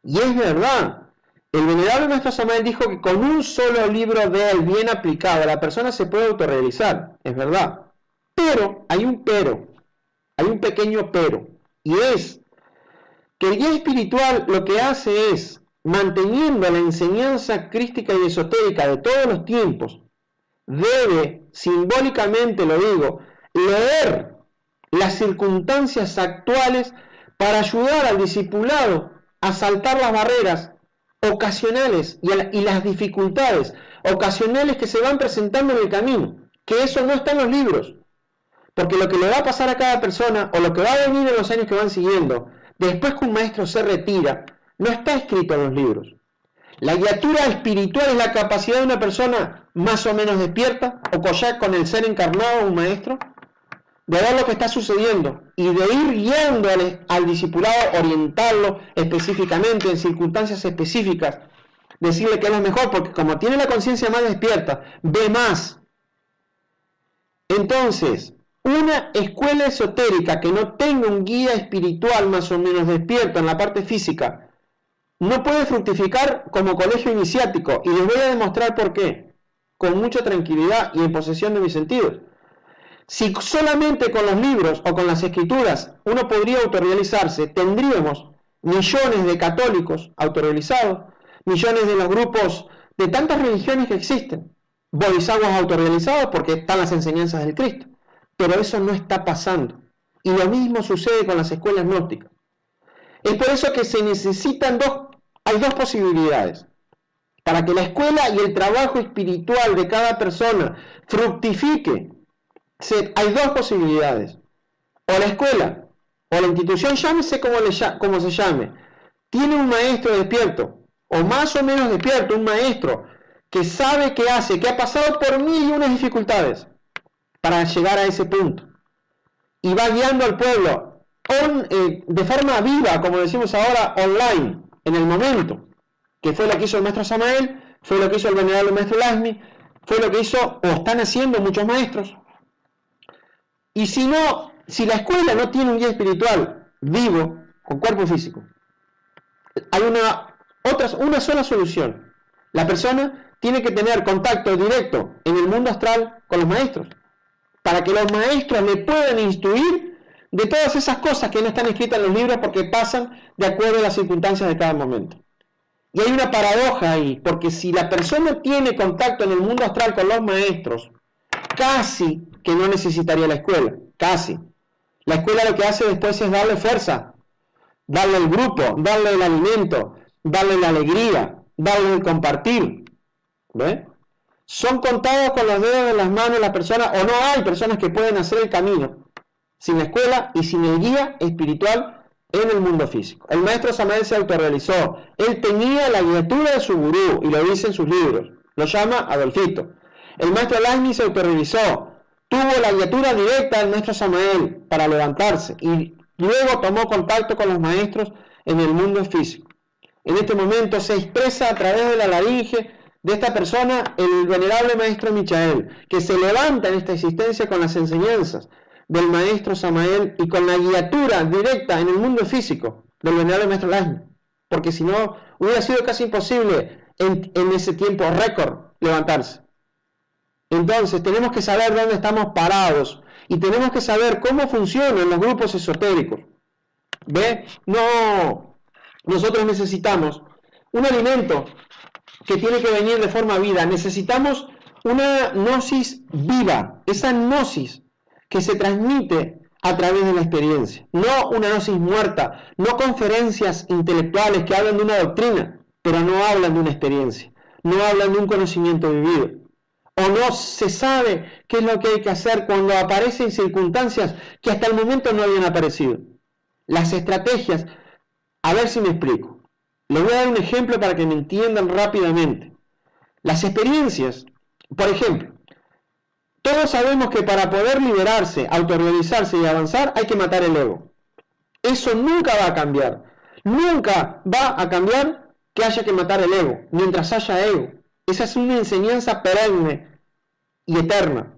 Y es verdad. El venerable maestro Samael dijo que con un solo libro de él bien aplicado, la persona se puede autorrealizar. Es verdad. Pero, hay un pequeño pero. Y es que el guía espiritual lo que hace es, manteniendo la enseñanza crística y esotérica de todos los tiempos, debe, simbólicamente lo digo, leer las circunstancias actuales para ayudar al discipulado a saltar las barreras ocasionales y las dificultades ocasionales que se van presentando en el camino, que eso no está en los libros, porque lo que le va a pasar a cada persona o lo que va a venir en los años que van siguiendo, después que un maestro se retira, no está escrito en los libros. La guiatura espiritual es la capacidad de una persona más o menos despierta, o ya con el ser encarnado, un maestro, de ver lo que está sucediendo y de ir guiando al discipulado, orientarlo específicamente en circunstancias específicas, decirle que es lo mejor, porque como tiene la conciencia más despierta, ve más. Entonces, una escuela esotérica que no tenga un guía espiritual más o menos despierto en la parte física, no puede fructificar como colegio iniciático, y les voy a demostrar por qué, con mucha tranquilidad y en posesión de mis sentidos. Si solamente con los libros o con las escrituras uno podría autorrealizarse, tendríamos millones de católicos autorrealizados, millones de los grupos de tantas religiones que existen, bodhisattvas autorrealizados porque están las enseñanzas del Cristo. Pero eso no está pasando. Y lo mismo sucede con las escuelas gnósticas. Es por eso que se necesitan hay dos posibilidades. Para que la escuela y el trabajo espiritual de cada persona fructifique, hay 2 posibilidades. O la escuela, o la institución, llámese como se llame, tiene un maestro despierto, o más o menos despierto, un maestro que sabe qué hace, que ha pasado por 1001 dificultades para llegar a ese punto. Y va guiando al pueblo de forma viva, como decimos ahora, online, en el momento, que fue lo que hizo el maestro Samael, fue lo que hizo el venerable maestro Lasmi, fue lo que hizo o están haciendo muchos maestros. Y si la escuela no tiene un guía espiritual vivo, con cuerpo físico, hay una sola solución. La persona tiene que tener contacto directo en el mundo astral con los maestros. para que los maestros le puedan instruir de todas esas cosas que no están escritas en los libros porque pasan de acuerdo a las circunstancias de cada momento. Y hay una paradoja ahí, porque si la persona tiene contacto en el mundo astral con los maestros, casi que no necesitaría la escuela, casi. La escuela lo que hace después es darle fuerza, darle el grupo, darle el alimento, darle la alegría, darle el compartir. ¿Ve? Son contados con los dedos de las manos las personas, o no hay personas que pueden hacer el camino sin la escuela y sin el guía espiritual en el mundo físico. El maestro Samael se autorrealizó. Él tenía la guiatura de su gurú, y lo dice en sus libros. Lo llama Adolfito. El maestro Lakshmi se autorrealizó. Tuvo la guiatura directa del maestro Samael para levantarse, y luego tomó contacto con los maestros en el mundo físico. En este momento se expresa a través de la laringe de esta persona el venerable maestro Michael, que se levanta en esta existencia con las enseñanzas del maestro Samael y con la guiatura directa en el mundo físico del venerable maestro Lakshmi, porque si no hubiera sido casi imposible en ese tiempo récord levantarse. Entonces tenemos que saber dónde estamos parados y tenemos que saber cómo funcionan los grupos esotéricos. ¿Ve? No, nosotros necesitamos un alimento que tiene que venir de forma viva. Necesitamos una gnosis viva, esa gnosis que se transmite a través de la experiencia, no una gnosis muerta, no conferencias intelectuales que hablan de una doctrina, pero no hablan de una experiencia, no hablan de un conocimiento vivido, o no se sabe qué es lo que hay que hacer cuando aparecen circunstancias que hasta el momento no habían aparecido. Las estrategias, a ver si me explico. Les voy a dar un ejemplo para que me entiendan rápidamente. Las experiencias, por ejemplo, todos sabemos que para poder liberarse, autorrealizarse y avanzar hay que matar el ego. Eso nunca va a cambiar. Nunca va a cambiar que haya que matar el ego, mientras haya ego. Esa es una enseñanza perenne y eterna.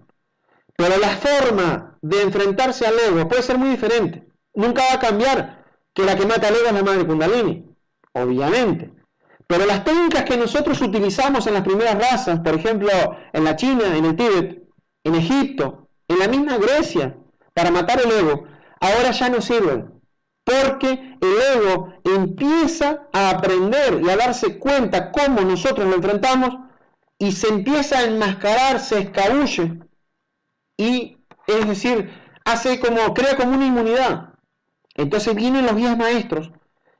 Pero la forma de enfrentarse al ego puede ser muy diferente. Nunca va a cambiar que la que mata al ego es la madre Kundalini, obviamente. Pero las técnicas que nosotros utilizamos en las primeras razas, por ejemplo, en la China, en el Tíbet, en Egipto, en la misma Grecia, para matar el ego, ahora ya no sirven. Porque el ego empieza a aprender y a darse cuenta cómo nosotros lo enfrentamos y se empieza a enmascarar, se escabulle y, es decir, crea como una inmunidad. Entonces vienen los guías maestros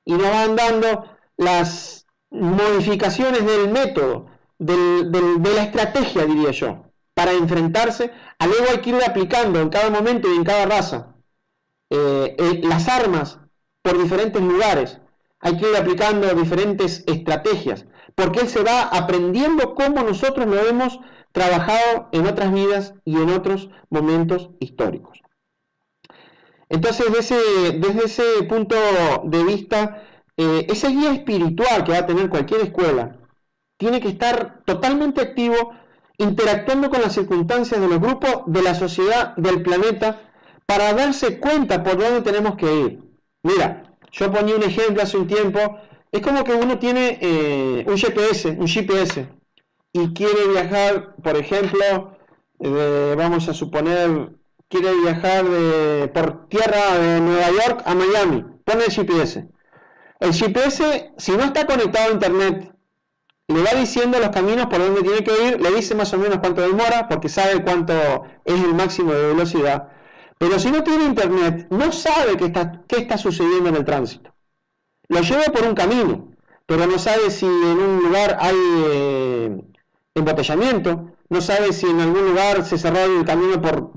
y nos van dando las modificaciones del método, de la estrategia, diría yo, para enfrentarse al ego. Hay que ir aplicando en cada momento y en cada raza las armas por diferentes lugares. Hay que ir aplicando diferentes estrategias, porque él se va aprendiendo cómo nosotros lo hemos trabajado en otras vidas y en otros momentos históricos. Entonces, desde ese punto de vista, ese guía espiritual que va a tener cualquier escuela tiene que estar totalmente activo, interactuando con las circunstancias de los grupos, de la sociedad, del planeta, para darse cuenta por dónde tenemos que ir. Mira, yo ponía un ejemplo hace un tiempo. Es como que uno tiene un GPS, y quiere viajar, por ejemplo, vamos a suponer, quiere viajar por tierra de Nueva York a Miami. Pone el GPS. El GPS, si no está conectado a internet, le va diciendo los caminos por donde tiene que ir, le dice más o menos cuánto demora, porque sabe cuánto es el máximo de velocidad. Pero si no tiene internet, no sabe qué está sucediendo en el tránsito. Lo lleva por un camino, pero no sabe si en un lugar hay embotellamiento, no sabe si en algún lugar se cerró el camino por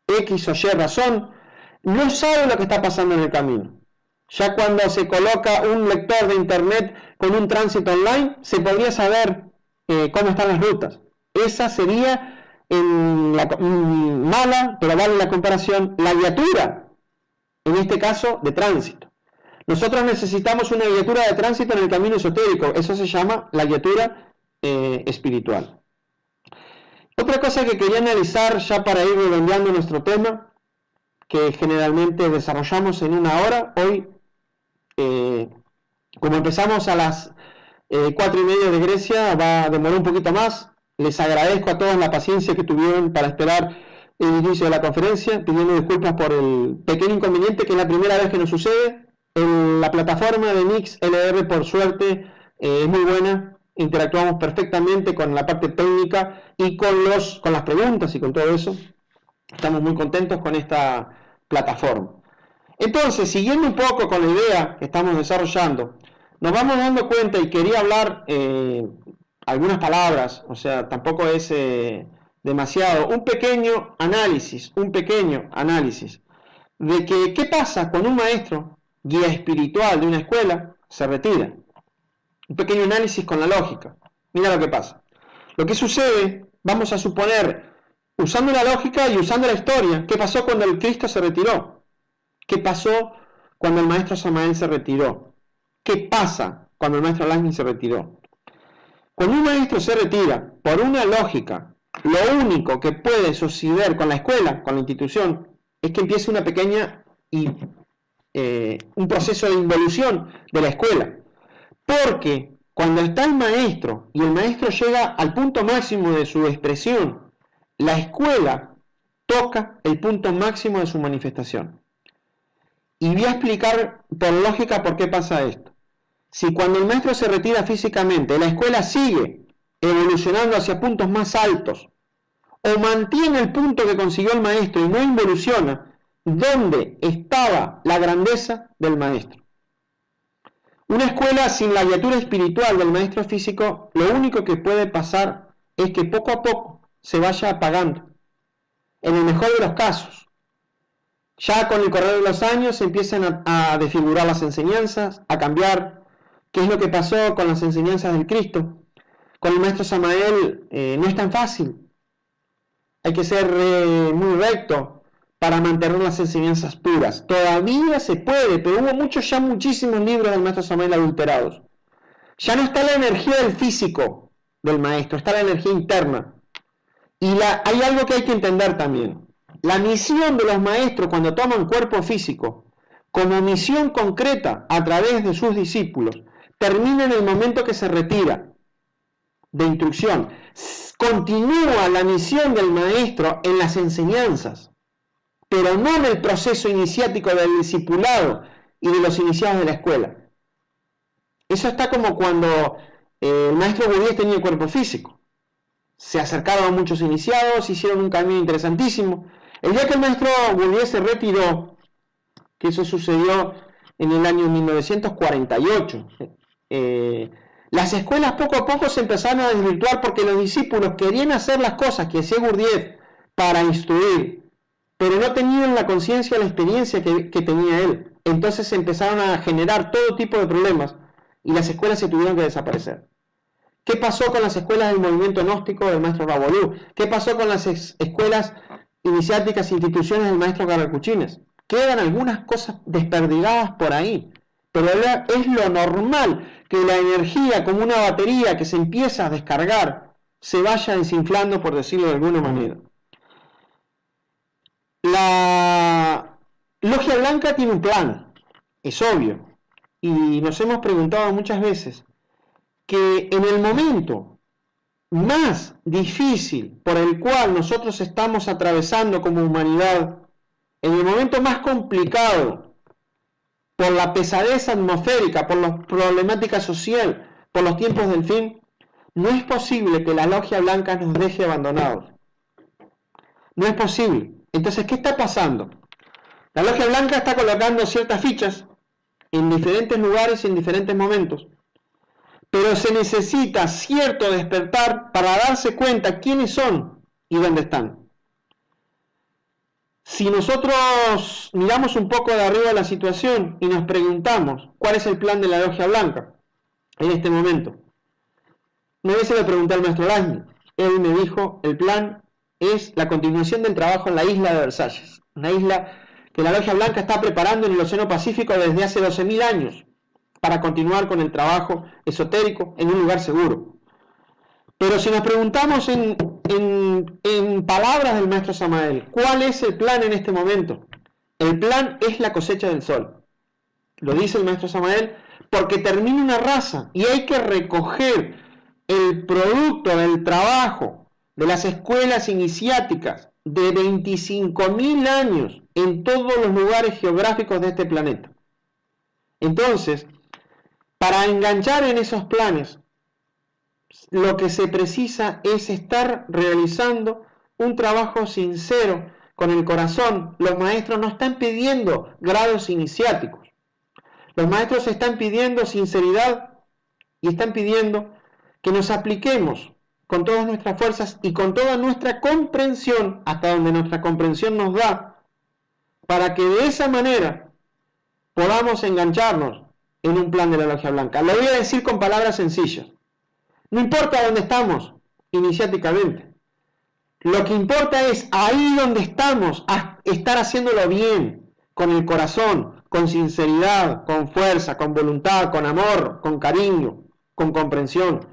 X o Y razón, no sabe lo que está pasando en el camino. Ya cuando se coloca un lector de internet con un tránsito online, se podría saber cómo están las rutas. Esa sería mala, pero vale la comparación, la guiatura, en este caso de tránsito. Nosotros necesitamos una guiatura de tránsito en el camino esotérico, eso se llama la guiatura espiritual. Otra cosa que quería analizar ya para ir redondeando nuestro tema, que generalmente desarrollamos en una hora, hoy, como empezamos a las 4:30 de Grecia, va a demorar un poquito más. Les agradezco a todos la paciencia que tuvieron para esperar el inicio de la conferencia, pidiendo disculpas por el pequeño inconveniente que es la primera vez que nos sucede. La plataforma de Mix LR, por suerte, es muy buena, interactuamos perfectamente con la parte técnica y con las preguntas y con todo eso. Estamos muy contentos con esta plataforma. Entonces, siguiendo un poco con la idea que estamos desarrollando, nos vamos dando cuenta, y quería hablar algunas palabras, o sea, tampoco es demasiado, un pequeño análisis de que qué pasa cuando un maestro, guía espiritual de una escuela, se retira. Un pequeño análisis con la lógica. Mira lo que pasa. Lo que sucede, vamos a suponer, usando la lógica y usando la historia, ¿qué pasó cuando el Cristo se retiró? ¿Qué pasó cuando el maestro Samael se retiró? ¿Qué pasa cuando el maestro Lansky se retiró? Cuando un maestro se retira, por una lógica, lo único que puede suceder con la escuela, con la institución, es que empiece una pequeña un proceso de involución de la escuela. Porque cuando está el maestro y el maestro llega al punto máximo de su expresión, la escuela toca el punto máximo de su manifestación. Y voy a explicar por lógica por qué pasa esto. Si cuando el maestro se retira físicamente, la escuela sigue evolucionando hacia puntos más altos, o mantiene el punto que consiguió el maestro y no involuciona, ¿dónde estaba la grandeza del maestro? Una escuela sin la guiatura espiritual del maestro físico, lo único que puede pasar es que poco a poco se vaya apagando. En el mejor de los casos, ya con el correr de los años se empiezan a desfigurar las enseñanzas, a cambiar. ¿Qué es lo que pasó con las enseñanzas del Cristo? Con el maestro Samael no es tan fácil. Hay que ser muy recto para mantener las enseñanzas puras. Todavía se puede, pero hubo muchísimos libros del maestro Samael adulterados. Ya no está la energía del físico del maestro, está la energía interna. Y hay algo que hay que entender también. La misión de los maestros cuando toman cuerpo físico, como misión concreta a través de sus discípulos, termina en el momento que se retira de instrucción. Continúa la misión del maestro en las enseñanzas, pero no en el proceso iniciático del discipulado y de los iniciados de la escuela. Eso está como cuando el maestro Gurdjieff tenía cuerpo físico. Se acercaron a muchos iniciados, hicieron un camino interesantísimo. El día que el maestro Gurdjieff se retiró, que eso sucedió en el año 1948, las escuelas poco a poco se empezaron a desvirtuar porque los discípulos querían hacer las cosas que hacía Gurdjieff para instruir, pero no tenían la conciencia o la experiencia que tenía él. Entonces se empezaron a generar todo tipo de problemas y las escuelas se tuvieron que desaparecer. ¿Qué pasó con las escuelas del movimiento gnóstico del maestro Ravolú? ¿Qué pasó con las escuelas iniciáticas e instituciones del maestro Caracuchines? Quedan algunas cosas desperdigadas por ahí, pero es lo normal que la energía, como una batería que se empieza a descargar, se vaya desinflando, por decirlo de alguna manera. La Logia Blanca tiene un plan, es obvio, y nos hemos preguntado muchas veces que en el momento más difícil por el cual nosotros estamos atravesando como humanidad, en el momento más complicado, por la pesadez atmosférica, por la problemática social, por los tiempos del fin, no es posible que la Logia Blanca nos deje abandonados. No es posible. Entonces, ¿qué está pasando? La Logia Blanca está colocando ciertas fichas en diferentes lugares y en diferentes momentos, pero se necesita cierto despertar para darse cuenta quiénes son y dónde están. Si nosotros miramos un poco de arriba la situación y nos preguntamos cuál es el plan de la Logia Blanca en este momento, una vez se le pregunté al maestro Lansky, él me dijo, el plan es la continuación del trabajo en la isla de Versalles, una isla que la Logia Blanca está preparando en el Océano Pacífico desde hace 12.000 años para continuar con el trabajo esotérico en un lugar seguro. Pero si nos preguntamos en palabras del maestro Samael, ¿cuál es el plan en este momento? El plan es la cosecha del sol. Lo dice el maestro Samael, porque termina una raza y hay que recoger el producto del trabajo de las escuelas iniciáticas de 25.000 años en todos los lugares geográficos de este planeta. Entonces, para enganchar en esos planes, lo que se precisa es estar realizando un trabajo sincero con el corazón. Los maestros no están pidiendo grados iniciáticos. Los maestros están pidiendo sinceridad y están pidiendo que nos apliquemos con todas nuestras fuerzas y con toda nuestra comprensión, hasta donde nuestra comprensión nos da, para que de esa manera podamos engancharnos en un plan de la Logia Blanca. Lo voy a decir con palabras sencillas. No importa dónde estamos iniciáticamente. Lo que importa es ahí donde estamos, estar haciéndolo bien, con el corazón, con sinceridad, con fuerza, con voluntad, con amor, con cariño, con comprensión.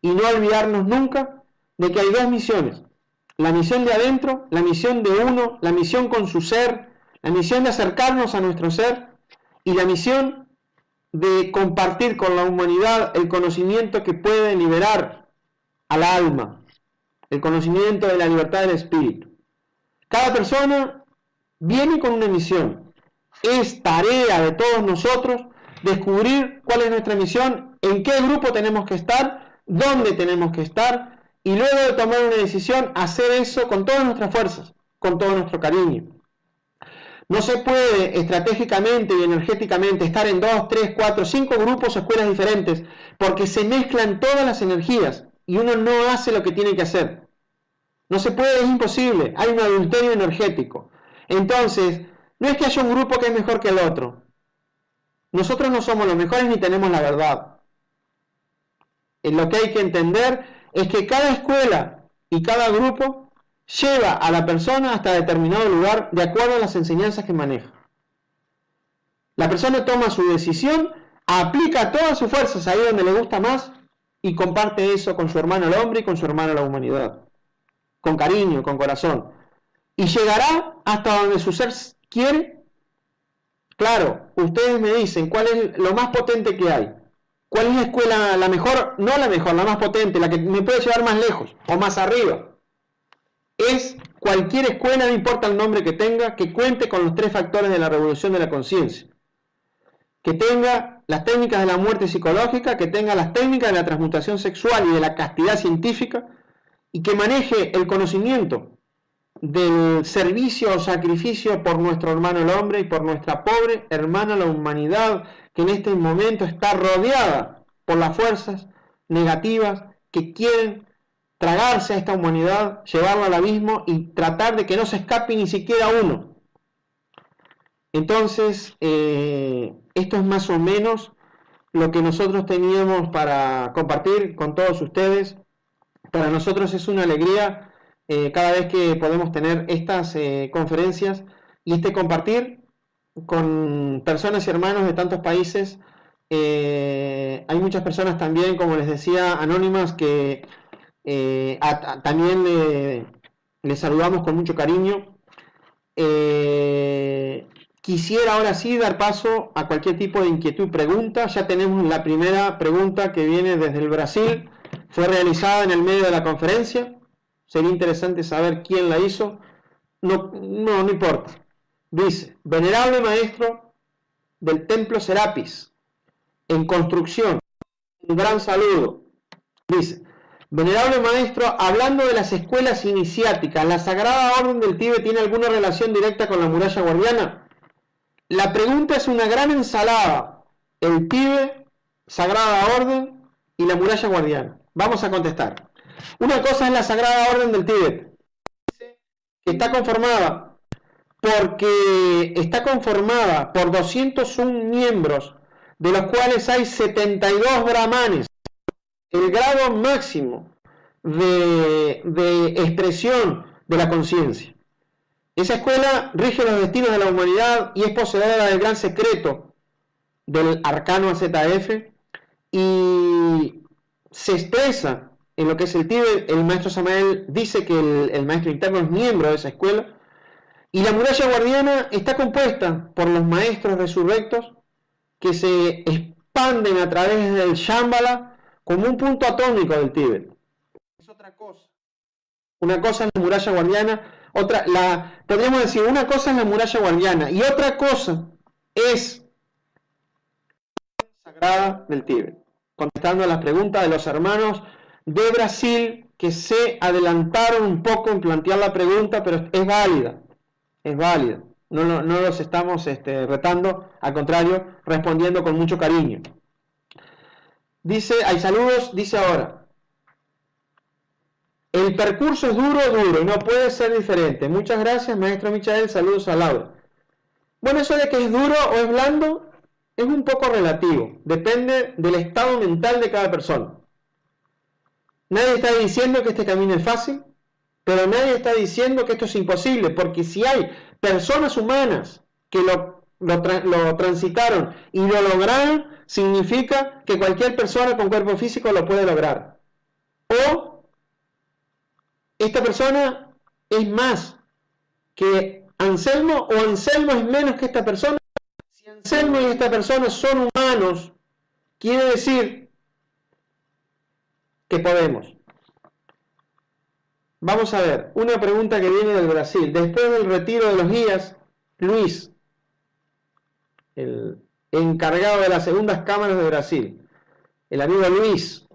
Y no olvidarnos nunca de que hay dos misiones. La misión de adentro, la misión de uno, la misión con su ser, la misión de acercarnos a nuestro ser y la misión de compartir con la humanidad el conocimiento que puede liberar al alma, el conocimiento de la libertad del espíritu. Cada persona viene con una misión. Es tarea de todos nosotros descubrir cuál es nuestra misión, en qué grupo tenemos que estar, dónde tenemos que estar, y luego de tomar una decisión, hacer eso con todas nuestras fuerzas, con todo nuestro cariño. No se puede estratégicamente y energéticamente estar en 2, 3, 4, 5 grupos o escuelas diferentes, porque se mezclan todas las energías y uno no hace lo que tiene que hacer. No se puede, es imposible, hay un adulterio energético. Entonces, no es que haya un grupo que es mejor que el otro. Nosotros no somos los mejores ni tenemos la verdad. Lo que hay que entender es que cada escuela y cada grupo lleva a la persona hasta determinado lugar de acuerdo a las enseñanzas que maneja. La persona toma su decisión, aplica todas sus fuerzas ahí donde le gusta más y comparte eso con su hermano el hombre y con su hermano la humanidad. Con cariño, con corazón. Y llegará hasta donde su ser quiere. Claro, ustedes me dicen cuál es lo más potente que hay. ¿Cuál es la escuela, la mejor? No la mejor, la más potente, la que me puede llevar más lejos o más arriba. Es cualquier escuela, no importa el nombre que tenga, que cuente con los 3 factores de la revolución de la conciencia. Que tenga las técnicas de la muerte psicológica, que tenga las técnicas de la transmutación sexual y de la castidad científica, y que maneje el conocimiento del servicio o sacrificio por nuestro hermano el hombre y por nuestra pobre hermana la humanidad, que en este momento está rodeada por las fuerzas negativas que quieren tragarse a esta humanidad, llevarla al abismo y tratar de que no se escape ni siquiera uno. Entonces, esto es más o menos lo que nosotros teníamos para compartir con todos ustedes. Para nosotros es una alegría cada vez que podemos tener estas conferencias y compartir con personas y hermanos de tantos países. Hay muchas personas también, como les decía, anónimas, que también les saludamos con mucho cariño. Quisiera ahora sí dar paso a cualquier tipo de inquietud, pregunta. Ya tenemos la primera pregunta que viene desde el Brasil. Fue realizada en el medio de la conferencia. Sería interesante saber quién la hizo. No importa. Dice: venerable maestro del templo Serapis, en construcción, un gran saludo. Dice: venerable maestro, hablando de las escuelas iniciáticas, ¿la Sagrada Orden del Tíbet tiene alguna relación directa con la muralla guardiana? La pregunta es una gran ensalada. El Tíbet, Sagrada Orden y la muralla guardiana. Vamos a contestar. Una cosa es la Sagrada Orden del Tíbet, que está conformada por 201 miembros, de los cuales hay 72 brahmanes, el grado máximo de expresión de la conciencia. Esa escuela rige los destinos de la humanidad y es poseedora del gran secreto del arcano AZF y se expresa en lo que es el Tíbet. El maestro Samael dice que el maestro interno es miembro de esa escuela, y la muralla guardiana está compuesta por los maestros resurrectos que se expanden a través del Shambhala como un punto atómico del Tíbet. Es otra cosa. Una cosa es la muralla guardiana, podríamos decir, una cosa es la muralla guardiana y otra cosa es la Sagrada del Tíbet. Contestando a las preguntas de los hermanos de Brasil que se adelantaron un poco en plantear la pregunta, pero es válida, no los estamos retando, al contrario, respondiendo con mucho cariño. Dice, hay saludos, dice ahora, el percurso es duro, y no puede ser diferente. Muchas gracias, maestro Michael, saludos a Laura. Bueno, eso de que es duro o es blando es un poco relativo, depende del estado mental de cada persona. Nadie está diciendo que este camino es fácil, pero nadie está diciendo que esto es imposible, porque si hay personas humanas que lo transitaron y lo lograron, significa que cualquier persona con cuerpo físico lo puede lograr. O esta persona es más que Anselmo, o Anselmo es menos que esta persona. Si Anselmo y esta persona son humanos, quiere decir que podemos. Vamos a ver, una pregunta que viene del Brasil. Después del retiro de los guías, Luis, el encargado de las segundas cámaras de Brasil, el amigo Luis,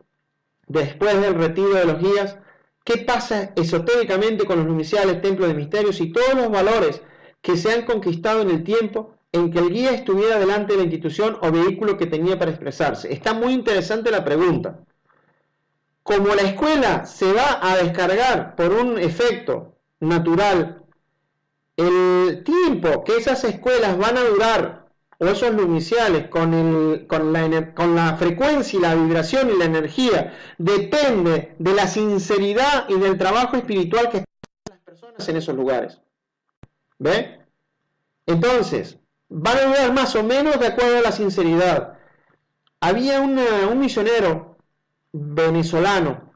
después del retiro de los guías, ¿qué pasa esotéricamente con los nupciales, templos de misterios y todos los valores que se han conquistado en el tiempo en que el guía estuviera delante de la institución o vehículo que tenía para expresarse? Está muy interesante la pregunta. Como la escuela se va a descargar por un efecto natural, el tiempo que esas escuelas van a durar, o esos lumiciales, con la frecuencia y la vibración y la energía, depende de la sinceridad y del trabajo espiritual que están las personas en esos lugares. ¿Ve? Entonces, van a durar más o menos de acuerdo a la sinceridad. Había un misionero venezolano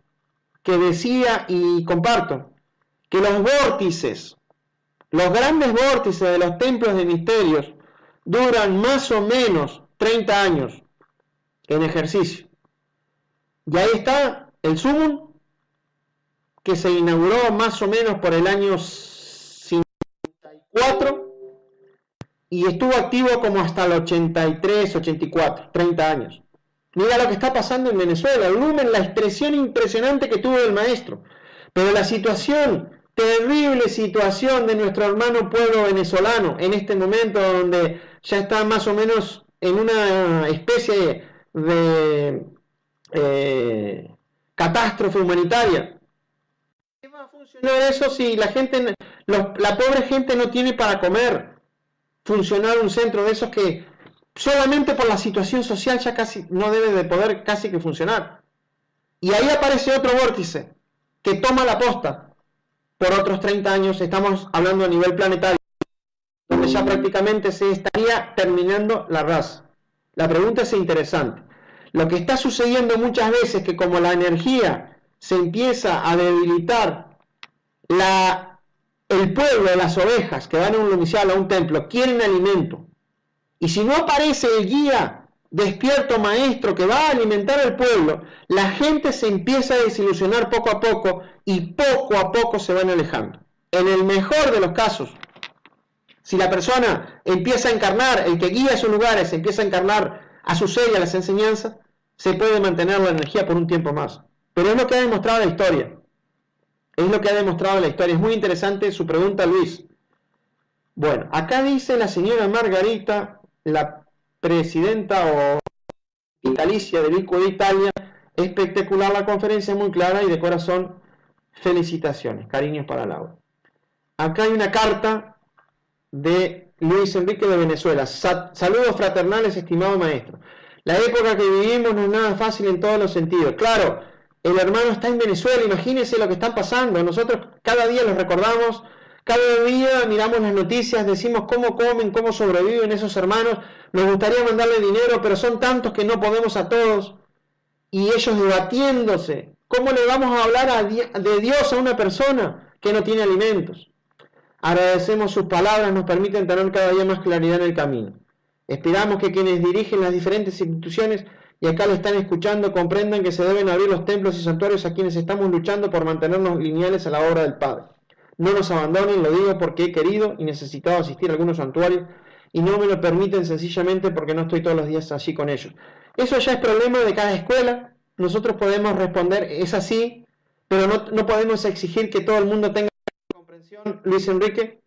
que decía, y comparto, que los vórtices, los grandes vórtices de los templos de misterios duran más o menos 30 años en ejercicio. Y ahí está el Sumum, que se inauguró más o menos por el año 54 y estuvo activo como hasta el 83, 84, 30 años. Mira lo que está pasando en Venezuela, el lumen, la expresión impresionante que tuvo el maestro. Pero la situación, terrible situación de nuestro hermano pueblo venezolano, en este momento donde ya está más o menos en una especie de catástrofe humanitaria. ¿Qué va a funcionar eso si la pobre gente no tiene para comer? Funcionar un centro de esos que solamente por la situación social ya casi no debe de poder casi que funcionar. Y ahí aparece otro vórtice que toma la posta por otros 30 años, estamos hablando a nivel planetario, donde ya prácticamente se estaría terminando la raza. La pregunta es interesante. Lo que está sucediendo muchas veces es que como la energía se empieza a debilitar, el pueblo, las ovejas que van a un lumicial, a un templo, quieren alimento. Y si no aparece el guía despierto maestro que va a alimentar al pueblo, la gente se empieza a desilusionar poco a poco y poco a poco se van alejando. En el mejor de los casos, si la persona empieza a encarnar, el que guía esos lugares empieza a encarnar a su ser y a las enseñanzas, se puede mantener la energía por un tiempo más. Pero es lo que ha demostrado la historia. Es lo que ha demostrado la historia. Es muy interesante su pregunta, Luis. Bueno, acá dice la señora Margarita, la presidenta o vitalicia del ICO de Italia, espectacular la conferencia, muy clara y de corazón, felicitaciones, cariños para Laura. Acá hay una carta de Luis Enrique de Venezuela. Saludos fraternales, estimado maestro. La época que vivimos no es nada fácil en todos los sentidos. Claro, el hermano está en Venezuela, imagínense lo que están pasando. Nosotros cada día los recordamos, cada día miramos las noticias, decimos cómo comen, cómo sobreviven esos hermanos. Nos gustaría mandarle dinero, pero son tantos que no podemos a todos. Y ellos debatiéndose. ¿Cómo le vamos a hablar de Dios a una persona que no tiene alimentos? Agradecemos sus palabras, nos permiten tener cada día más claridad en el camino. Esperamos que quienes dirigen las diferentes instituciones y acá lo están escuchando comprendan que se deben abrir los templos y santuarios a quienes estamos luchando por mantenernos lineales a la obra del Padre. no nos abandonen, lo digo porque he querido y necesitado asistir a algunos santuarios y no me lo permiten sencillamente porque no estoy todos los días allí con ellos. Eso ya es problema de cada escuela. Nosotros podemos responder, es así, pero no podemos exigir que todo el mundo tenga comprensión. Luis Enrique,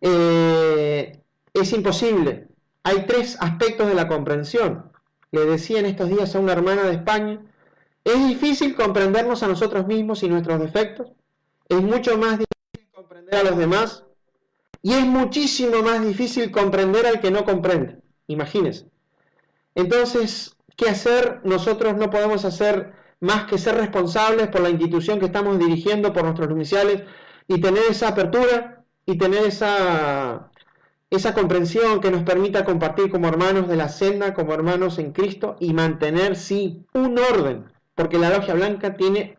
es imposible. Hay 3 aspectos de la comprensión. Le decía en estos días a una hermana de España, es difícil comprendernos a nosotros mismos y nuestros defectos, es mucho más difícil comprender a los demás, y es muchísimo más difícil comprender al que no comprende. Imagínense. Entonces, ¿qué hacer? Nosotros no podemos hacer más que ser responsables por la institución que estamos dirigiendo, por nuestros iniciales, y tener esa apertura y tener esa comprensión que nos permita compartir como hermanos de la senda, como hermanos en Cristo, y mantener, sí, un orden, porque la logia blanca tiene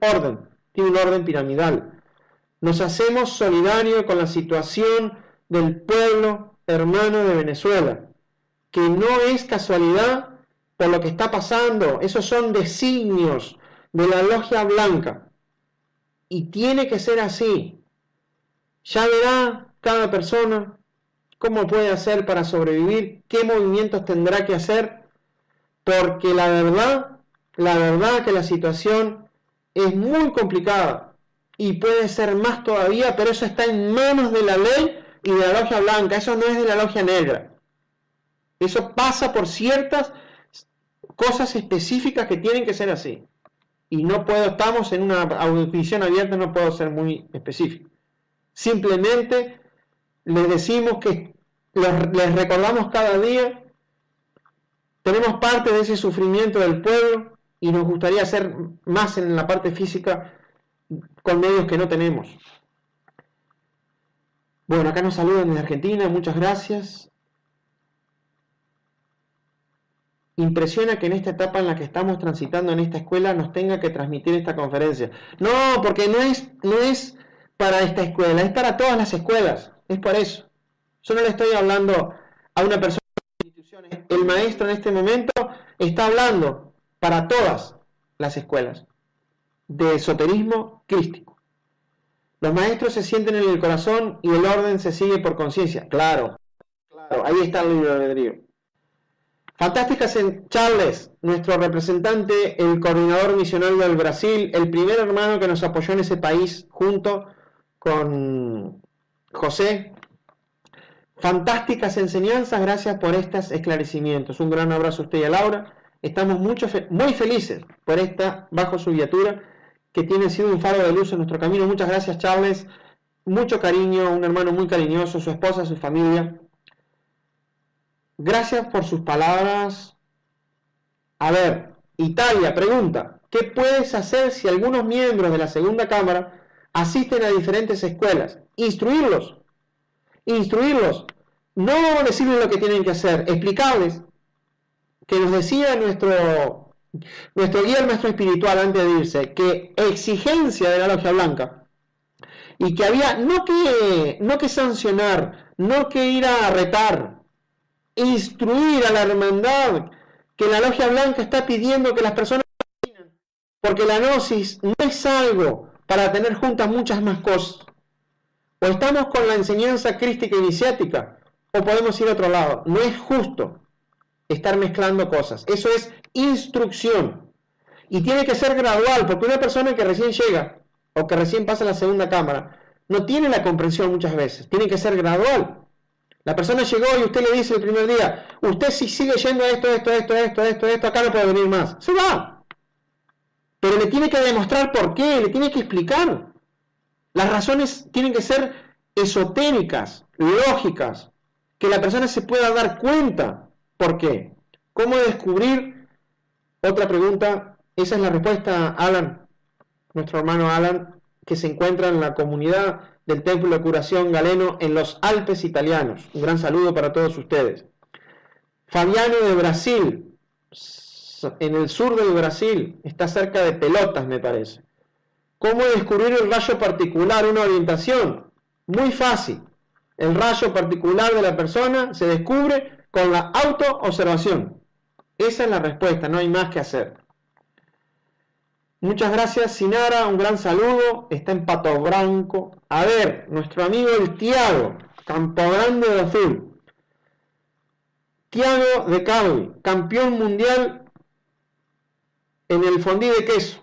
un orden piramidal. Nos hacemos solidarios con la situación del pueblo hermano de Venezuela, que no es casualidad por lo que está pasando, esos son designios de la logia blanca, y tiene que ser así. Ya verá cada persona cómo puede hacer para sobrevivir, qué movimientos tendrá que hacer, porque la verdad que la situación es muy complicada y puede ser más todavía, pero eso está en manos de la ley y de la logia blanca, eso no es de la logia negra. Eso pasa por ciertas cosas específicas que tienen que ser así. Y no puedo, estamos en una audición abierta, no puedo ser muy específico. Simplemente les decimos que les recordamos cada día, tenemos parte de ese sufrimiento del pueblo y nos gustaría hacer más en la parte física con medios que no tenemos. Bueno, acá nos saludan desde Argentina, muchas gracias. Impresiona que en esta etapa en la que estamos transitando en esta escuela nos tenga que transmitir esta conferencia. No, porque no es para esta escuela, es para todas las escuelas, es por eso. Yo no le estoy hablando a una persona de instituciones. El maestro en este momento está hablando para todas las escuelas de esoterismo crístico. Los maestros se sienten en el corazón y el orden se sigue por conciencia. Claro, ahí está el libre albedrío. Fantásticas en Charles, nuestro representante, el coordinador misional del Brasil, el primer hermano que nos apoyó en ese país junto con José. Fantásticas enseñanzas, gracias por estos esclarecimientos. Un gran abrazo a usted y a Laura. Estamos muy felices por esta bajo su guiatura que tiene sido un faro de luz en nuestro camino. Muchas gracias, Charles. Mucho cariño, un hermano muy cariñoso, su esposa, su familia. Gracias por sus palabras. A ver, Italia pregunta, ¿qué puedes hacer si algunos miembros de la segunda cámara asisten a diferentes escuelas? Instruirlos, no decirles lo que tienen que hacer, explicarles, que nos decía nuestro guía, el maestro espiritual antes de irse, que exigencia de la logia blanca, y que había no que sancionar, no que ir a retar, instruir a la hermandad, que la logia blanca está pidiendo que las personas, porque la gnosis no es algo para tener juntas muchas más cosas. O estamos con la enseñanza crística iniciática, o podemos ir a otro lado. No es justo estar mezclando cosas. Eso es instrucción. Y tiene que ser gradual, porque una persona que recién llega, o que recién pasa a la segunda cámara, no tiene la comprensión muchas veces. Tiene que ser gradual. La persona llegó y usted le dice el primer día, usted si sigue yendo a esto, acá no puede venir más. Se va. Pero le tiene que demostrar por qué, le tiene que explicar. Las razones tienen que ser esotéricas, lógicas, que la persona se pueda dar cuenta. ¿Por qué? ¿Cómo descubrir? Otra pregunta, esa es la respuesta, Alan, nuestro hermano Alan, que se encuentra en la comunidad del Templo de Curación Galeno en los Alpes italianos. Un gran saludo para todos ustedes. Fabiano de Brasil, en el sur del Brasil, está cerca de Pelotas, me parece. ¿Cómo descubrir el rayo particular? Una orientación. Muy fácil. El rayo particular de la persona se descubre con la auto-observación. Esa es la respuesta, no hay más que hacer. Muchas gracias, Sinara, un gran saludo, está en Pato Branco. A ver, nuestro amigo el Tiago, Campo Grande de Azul. Tiago de Cavi, campeón mundial en el fondí de queso.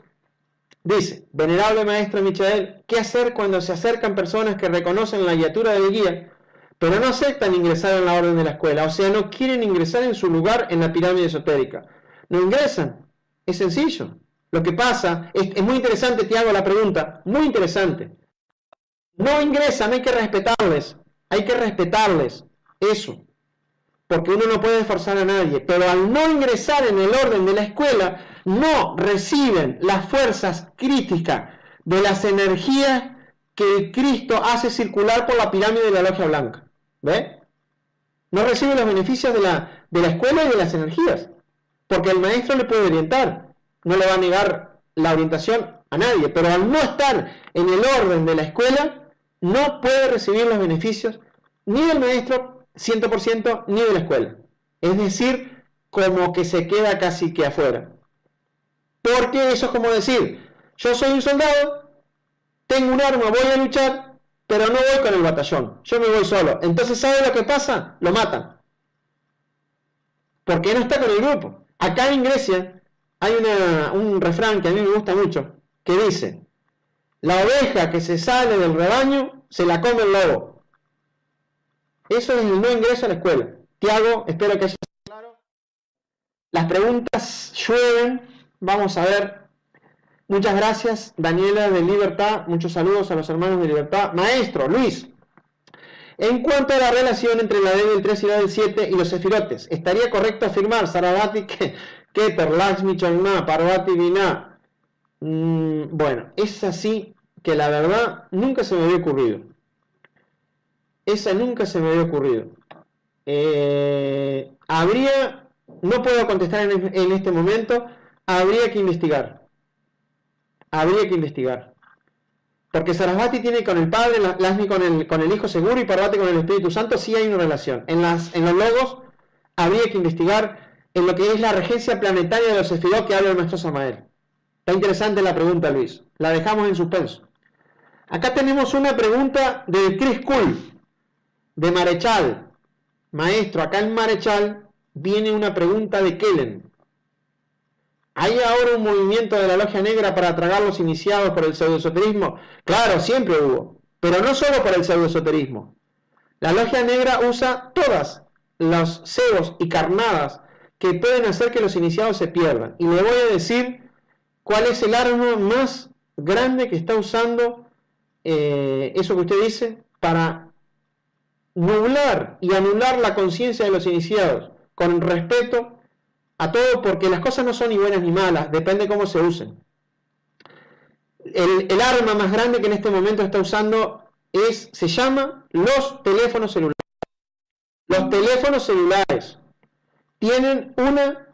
Dice, venerable maestro Michael, ¿qué hacer cuando se acercan personas que reconocen la guiatura del guía, pero no aceptan ingresar en la orden de la escuela? O sea, no quieren ingresar en su lugar en la pirámide esotérica. No ingresan, es sencillo. Lo que pasa, es muy interesante, te hago la pregunta, muy interesante. No ingresan, hay que respetarles, eso, porque uno no puede forzar a nadie, pero al no ingresar en el orden de la escuela, no reciben las fuerzas críticas de las energías que el Cristo hace circular por la pirámide de la logia blanca, ¿ve? No reciben los beneficios de la escuela y de las energías, porque el maestro le puede orientar, no le va a negar la orientación a nadie, pero al no estar en el orden de la escuela, no puede recibir los beneficios ni del maestro 100% ni de la escuela. Es decir, como que se queda casi que afuera. Porque eso es como decir, yo soy un soldado, tengo un arma, voy a luchar, pero no voy con el batallón, yo me voy solo. Entonces, ¿sabe lo que pasa? Lo matan. Porque no está con el grupo. Acá en Grecia hay un refrán que a mí me gusta mucho, que dice, la oveja que se sale del rebaño, se la come el lobo. Eso es el no ingreso a la escuela. Tiago, espero que haya sido claro. Las preguntas llueven, vamos a ver. Muchas gracias, Daniela de Libertad, muchos saludos a los hermanos de Libertad. Maestro, Luis, en cuanto a la relación entre la D del 3 y la del 7 y los sefirotes, ¿estaría correcto afirmar, Sarasvati, Keter, Lakshmi, Chanma, Parvati, Vina? Bueno, es así que la verdad nunca se me había ocurrido. Esa nunca se me había ocurrido. No puedo contestar en este momento, habría que investigar. Porque Sarasvati tiene con el Padre, Lakshmi con el Hijo seguro y Parvati con el Espíritu Santo, sí hay una relación. En los logos habría que investigar en lo que es la regencia planetaria de los sefirot que habla el maestro Samael. Está interesante la pregunta, Luis. La dejamos en suspenso. Acá tenemos una pregunta de Chris Cool, de Marechal. Maestro, acá en Marechal viene una pregunta de Kellen. ¿Hay ahora un movimiento de la logia negra para tragar los iniciados por el pseudoesoterismo? Claro, siempre hubo, pero no solo por el pseudoesoterismo. La logia negra usa todas los cebos y carnadas que pueden hacer que los iniciados se pierdan. Y le voy a decir cuál es el arma más grande que está usando eso que usted dice para nublar y anular la conciencia de los iniciados con respeto a todo, porque las cosas no son ni buenas ni malas, depende cómo se usen. El arma más grande que en este momento está usando se llama los teléfonos celulares. Los teléfonos celulares tienen una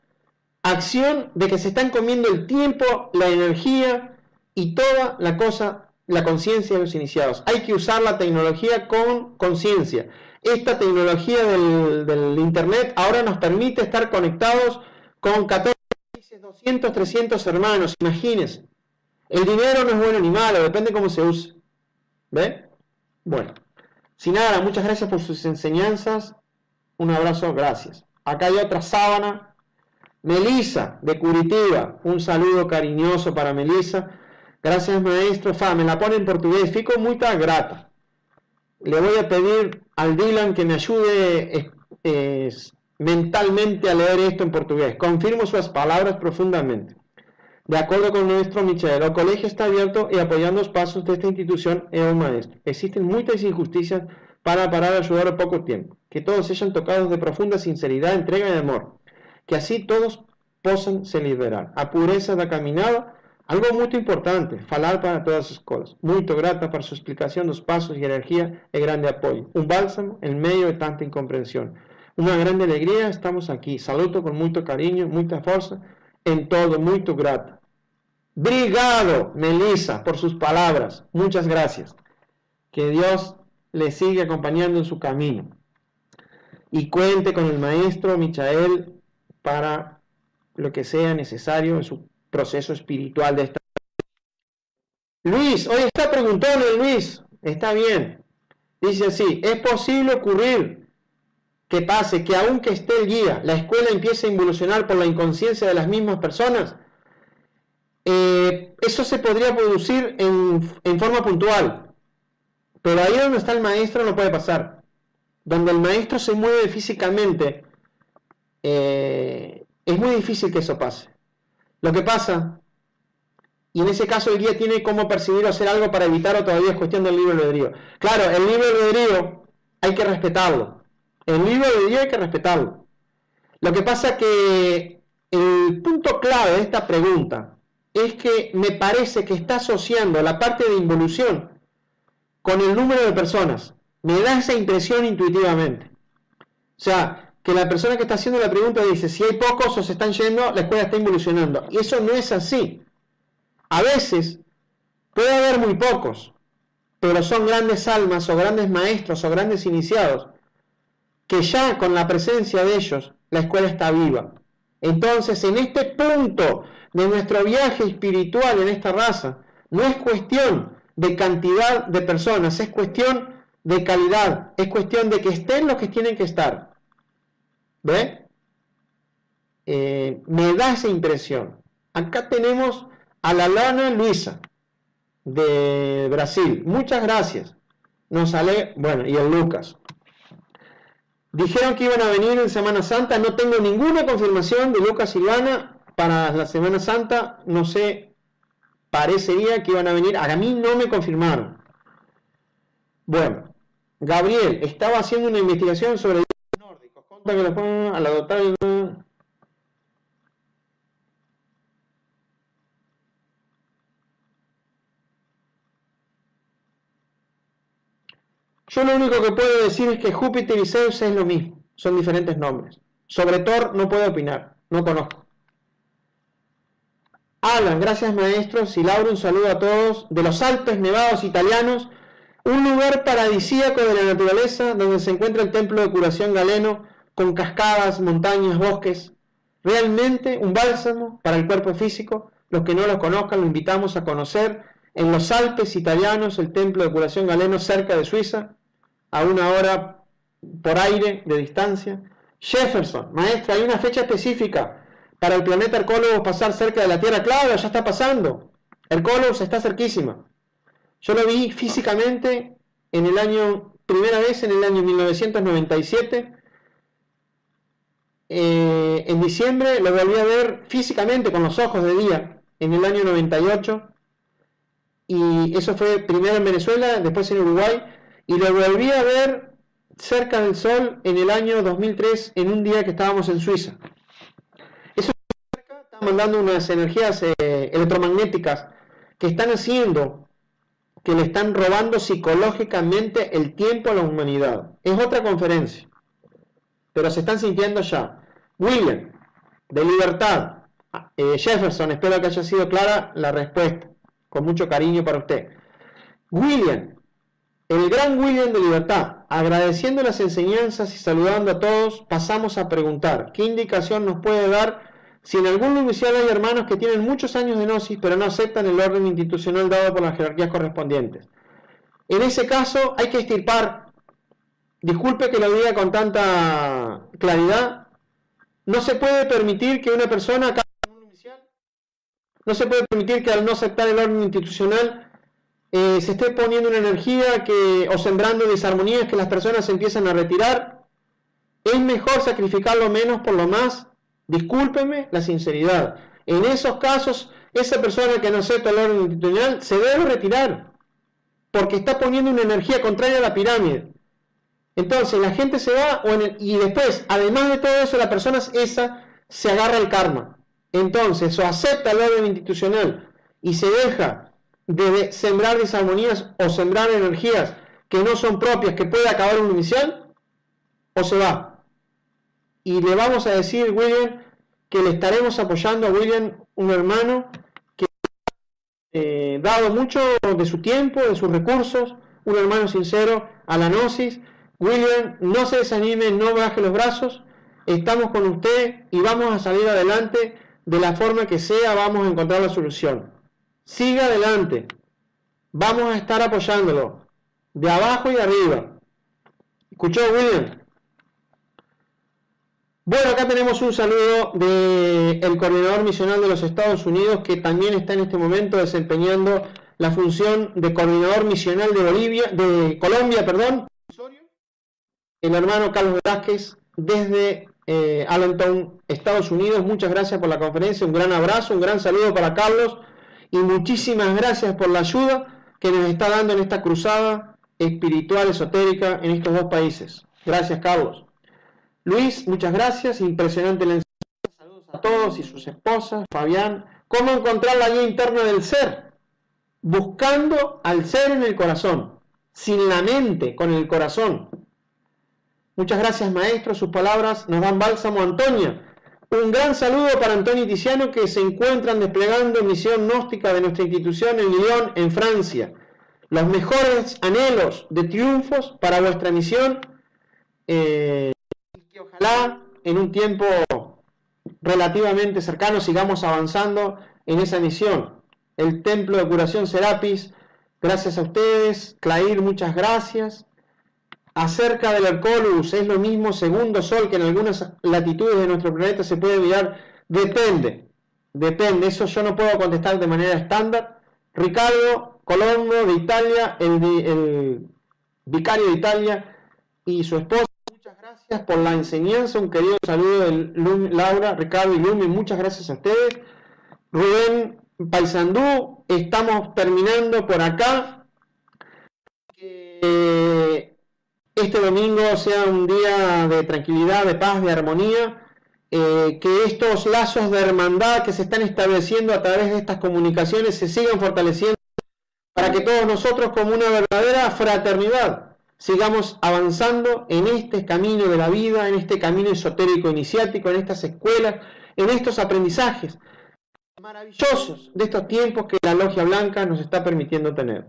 acción de que se están comiendo el tiempo, la energía y toda la conciencia de los iniciados. Hay que usar la tecnología con conciencia. Esta tecnología del internet ahora nos permite estar conectados con 14 países, 200, 300 hermanos, imagínense. El dinero no es bueno ni malo, depende cómo se use. ¿Ve? Bueno, sin nada, muchas gracias por sus enseñanzas. Un abrazo, gracias. Acá hay otra sábana. Melisa, de Curitiba, un saludo cariñoso para Melisa. Gracias, maestro. Me la pone en portugués. Fico muy grata. Le voy a pedir al Dylan que me ayude mentalmente a leer esto en portugués. Confirmo sus palabras profundamente. De acuerdo con nuestro Michael, el colegio está abierto y apoyando los pasos de esta institución y el maestro. Existen muchas injusticias para parar de ayudar a poco tiempo. Que todos sean tocados de profunda sinceridad, entrega y amor. Que así todos possam se liberar. A pureza da caminada, algo muy importante, falar para todas as escolas. Muito grata para su explicación dos pasos y energía y grande apoyo. Un bálsamo en medio de tanta incomprensión. Una grande alegría, estamos aquí. Saludo con mucho cariño, mucha fuerza, en todo, muy grata. Obrigado, Melissa, por sus palabras. Muchas gracias. Que Dios le siga acompañando en su camino. Y cuente con el maestro Michael para lo que sea necesario en su proceso espiritual de esta Luis, hoy está preguntando Luis, está bien. Dice así, ¿es posible ocurrir que pase que aunque esté el guía, la escuela empiece a involucionar por la inconsciencia de las mismas personas? Eso se podría producir en forma puntual, pero ahí donde está el maestro no puede pasar. Donde el maestro se mueve físicamente, es muy difícil que eso pase. Lo que pasa, y en ese caso el guía tiene cómo percibir o hacer algo para evitar, o todavía es cuestión del libre albedrío. Claro, el libre albedrío hay que respetarlo. El libre albedrío hay que respetarlo. Lo que pasa que el punto clave de esta pregunta es que me parece que está asociando la parte de involución con el número de personas. Me da esa impresión intuitivamente. O sea, que la persona que está haciendo la pregunta dice, si hay pocos o se están yendo, la escuela está involucionando. Y eso no es así. A veces puede haber muy pocos, pero son grandes almas o grandes maestros o grandes iniciados, que ya con la presencia de ellos, la escuela está viva. Entonces, en este punto de nuestro viaje espiritual en esta raza, no es cuestión de cantidad de personas, es cuestión de calidad, es cuestión de que estén los que tienen que estar. ¿Ve? Me da esa impresión. Acá tenemos a la Lana Luisa de Brasil. Muchas gracias. Nos sale, bueno, y el Lucas. Dijeron que iban a venir en Semana Santa. No tengo ninguna confirmación de Lucas y Lana para la Semana Santa. No sé, parecería que iban a venir. A mí no me confirmaron. Bueno, Gabriel estaba haciendo una investigación sobre dioses nórdicos. Conta que lo pongan al adoptar el... Yo lo único que puedo decir es que Júpiter y Zeus es lo mismo, son diferentes nombres. Sobre Thor no puedo opinar, no conozco. Alan, gracias maestros, y Laura, un saludo a todos. De los Alpes nevados italianos, un lugar paradisíaco de la naturaleza donde se encuentra el templo de curación galeno, con cascadas, montañas, bosques. Realmente un bálsamo para el cuerpo físico. Los que no lo conozcan, lo invitamos a conocer. En los Alpes italianos, el templo de curación galeno, cerca de Suiza, a 1 hora por aire de distancia. Jefferson, maestra, hay una fecha específica para el planeta Hercólogos pasar cerca de la Tierra. Claro, ya está pasando. Hercólogos está cerquísima. Yo lo vi físicamente en el año, primera vez en el año 1997. En diciembre lo volví a ver físicamente con los ojos de día en el año 98. Y eso fue primero en Venezuela, después en Uruguay. Y lo volví a ver cerca del Sol en el año 2003, en un día que estábamos en Suiza. Eso está mandando unas energías electromagnéticas que están haciendo, que le están robando psicológicamente el tiempo a la humanidad. Es otra conferencia, pero se están sintiendo ya. William, de Libertad. Jefferson, espero que haya sido clara la respuesta, con mucho cariño para usted. William, el gran William de Libertad, agradeciendo las enseñanzas y saludando a todos, pasamos a preguntar, ¿qué indicación nos puede dar si en algún lumicial hay hermanos que tienen muchos años de gnosis pero no aceptan el orden institucional dado por las jerarquías correspondientes? En ese caso hay que extirpar, disculpe que lo diga con tanta claridad, no se puede permitir que una persona acabe con un lumicial, no se puede permitir que al no aceptar el orden institucional se esté poniendo una energía o sembrando desarmonías que las personas empiezan a retirar. Es mejor sacrificar lo menos por lo más. Discúlpeme la sinceridad. En esos casos, esa persona que no acepta el orden institucional se debe retirar, porque está poniendo una energía contraria a la pirámide. Entonces la gente se va y después, además de todo eso, la persona esa se agarra el karma. Entonces, o acepta el orden institucional y se deja de sembrar desarmonías o sembrar energías que no son propias, que puede acabar un inicial, o se va. Y le vamos a decir, William, que le estaremos apoyando a William, un hermano que ha dado mucho de su tiempo, de sus recursos, un hermano sincero a la gnosis. William, no se desanime, no baje los brazos, estamos con usted y vamos a salir adelante de la forma que sea, vamos a encontrar la solución. Siga adelante, Vamos a estar apoyándolo, de abajo y arriba. ¿Escuchó, William? Bueno, acá tenemos un saludo del coordinador misional de los Estados Unidos, que también está en este momento desempeñando la función de coordinador misional de Colombia, el hermano Carlos Velázquez, desde Allentown, Estados Unidos. Muchas gracias por la conferencia, un gran abrazo, un gran saludo para Carlos, y muchísimas gracias por la ayuda que nos está dando en esta cruzada espiritual, esotérica, en estos dos países. Gracias, Carlos. Luis, muchas gracias, impresionante la enseñanza. Saludos a todos y sus esposas. Fabián, ¿cómo encontrar la guía interna del ser? Buscando al ser en el corazón, sin la mente, con el corazón. Muchas gracias, maestro, sus palabras nos dan bálsamo. Antonia, un gran saludo para Antonio y Tiziano, que se encuentran desplegando misión gnóstica de nuestra institución en Lyon, en Francia. Los mejores anhelos de triunfos para vuestra misión, que ojalá en un tiempo relativamente cercano sigamos avanzando en esa misión. El templo de curación Serapis, gracias a ustedes. Clair, muchas gracias. Acerca del Hercolus, es lo mismo segundo sol que en algunas latitudes de nuestro planeta se puede mirar. Depende, eso yo no puedo contestar de manera estándar. Ricardo Colombo de Italia, el vicario de Italia, y su esposa, muchas gracias por la enseñanza. Un querido saludo de Laura, Ricardo y Lumi, muchas gracias a ustedes. Rubén Paysandú, estamos terminando por acá. Que este domingo sea un día de tranquilidad, de paz, de armonía, que estos lazos de hermandad que se están estableciendo a través de estas comunicaciones se sigan fortaleciendo, para que todos nosotros, como una verdadera fraternidad, sigamos avanzando en este camino de la vida, en este camino esotérico iniciático, en estas escuelas, en estos aprendizajes maravillosos de estos tiempos que la Logia Blanca nos está permitiendo tener.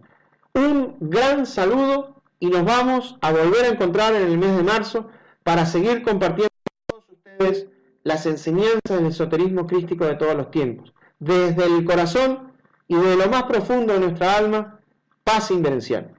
Un gran saludo, y nos vamos a volver a encontrar en el mes de marzo para seguir compartiendo con todos ustedes las enseñanzas del esoterismo crístico de todos los tiempos, desde el corazón y de lo más profundo de nuestra alma, paz inverencial.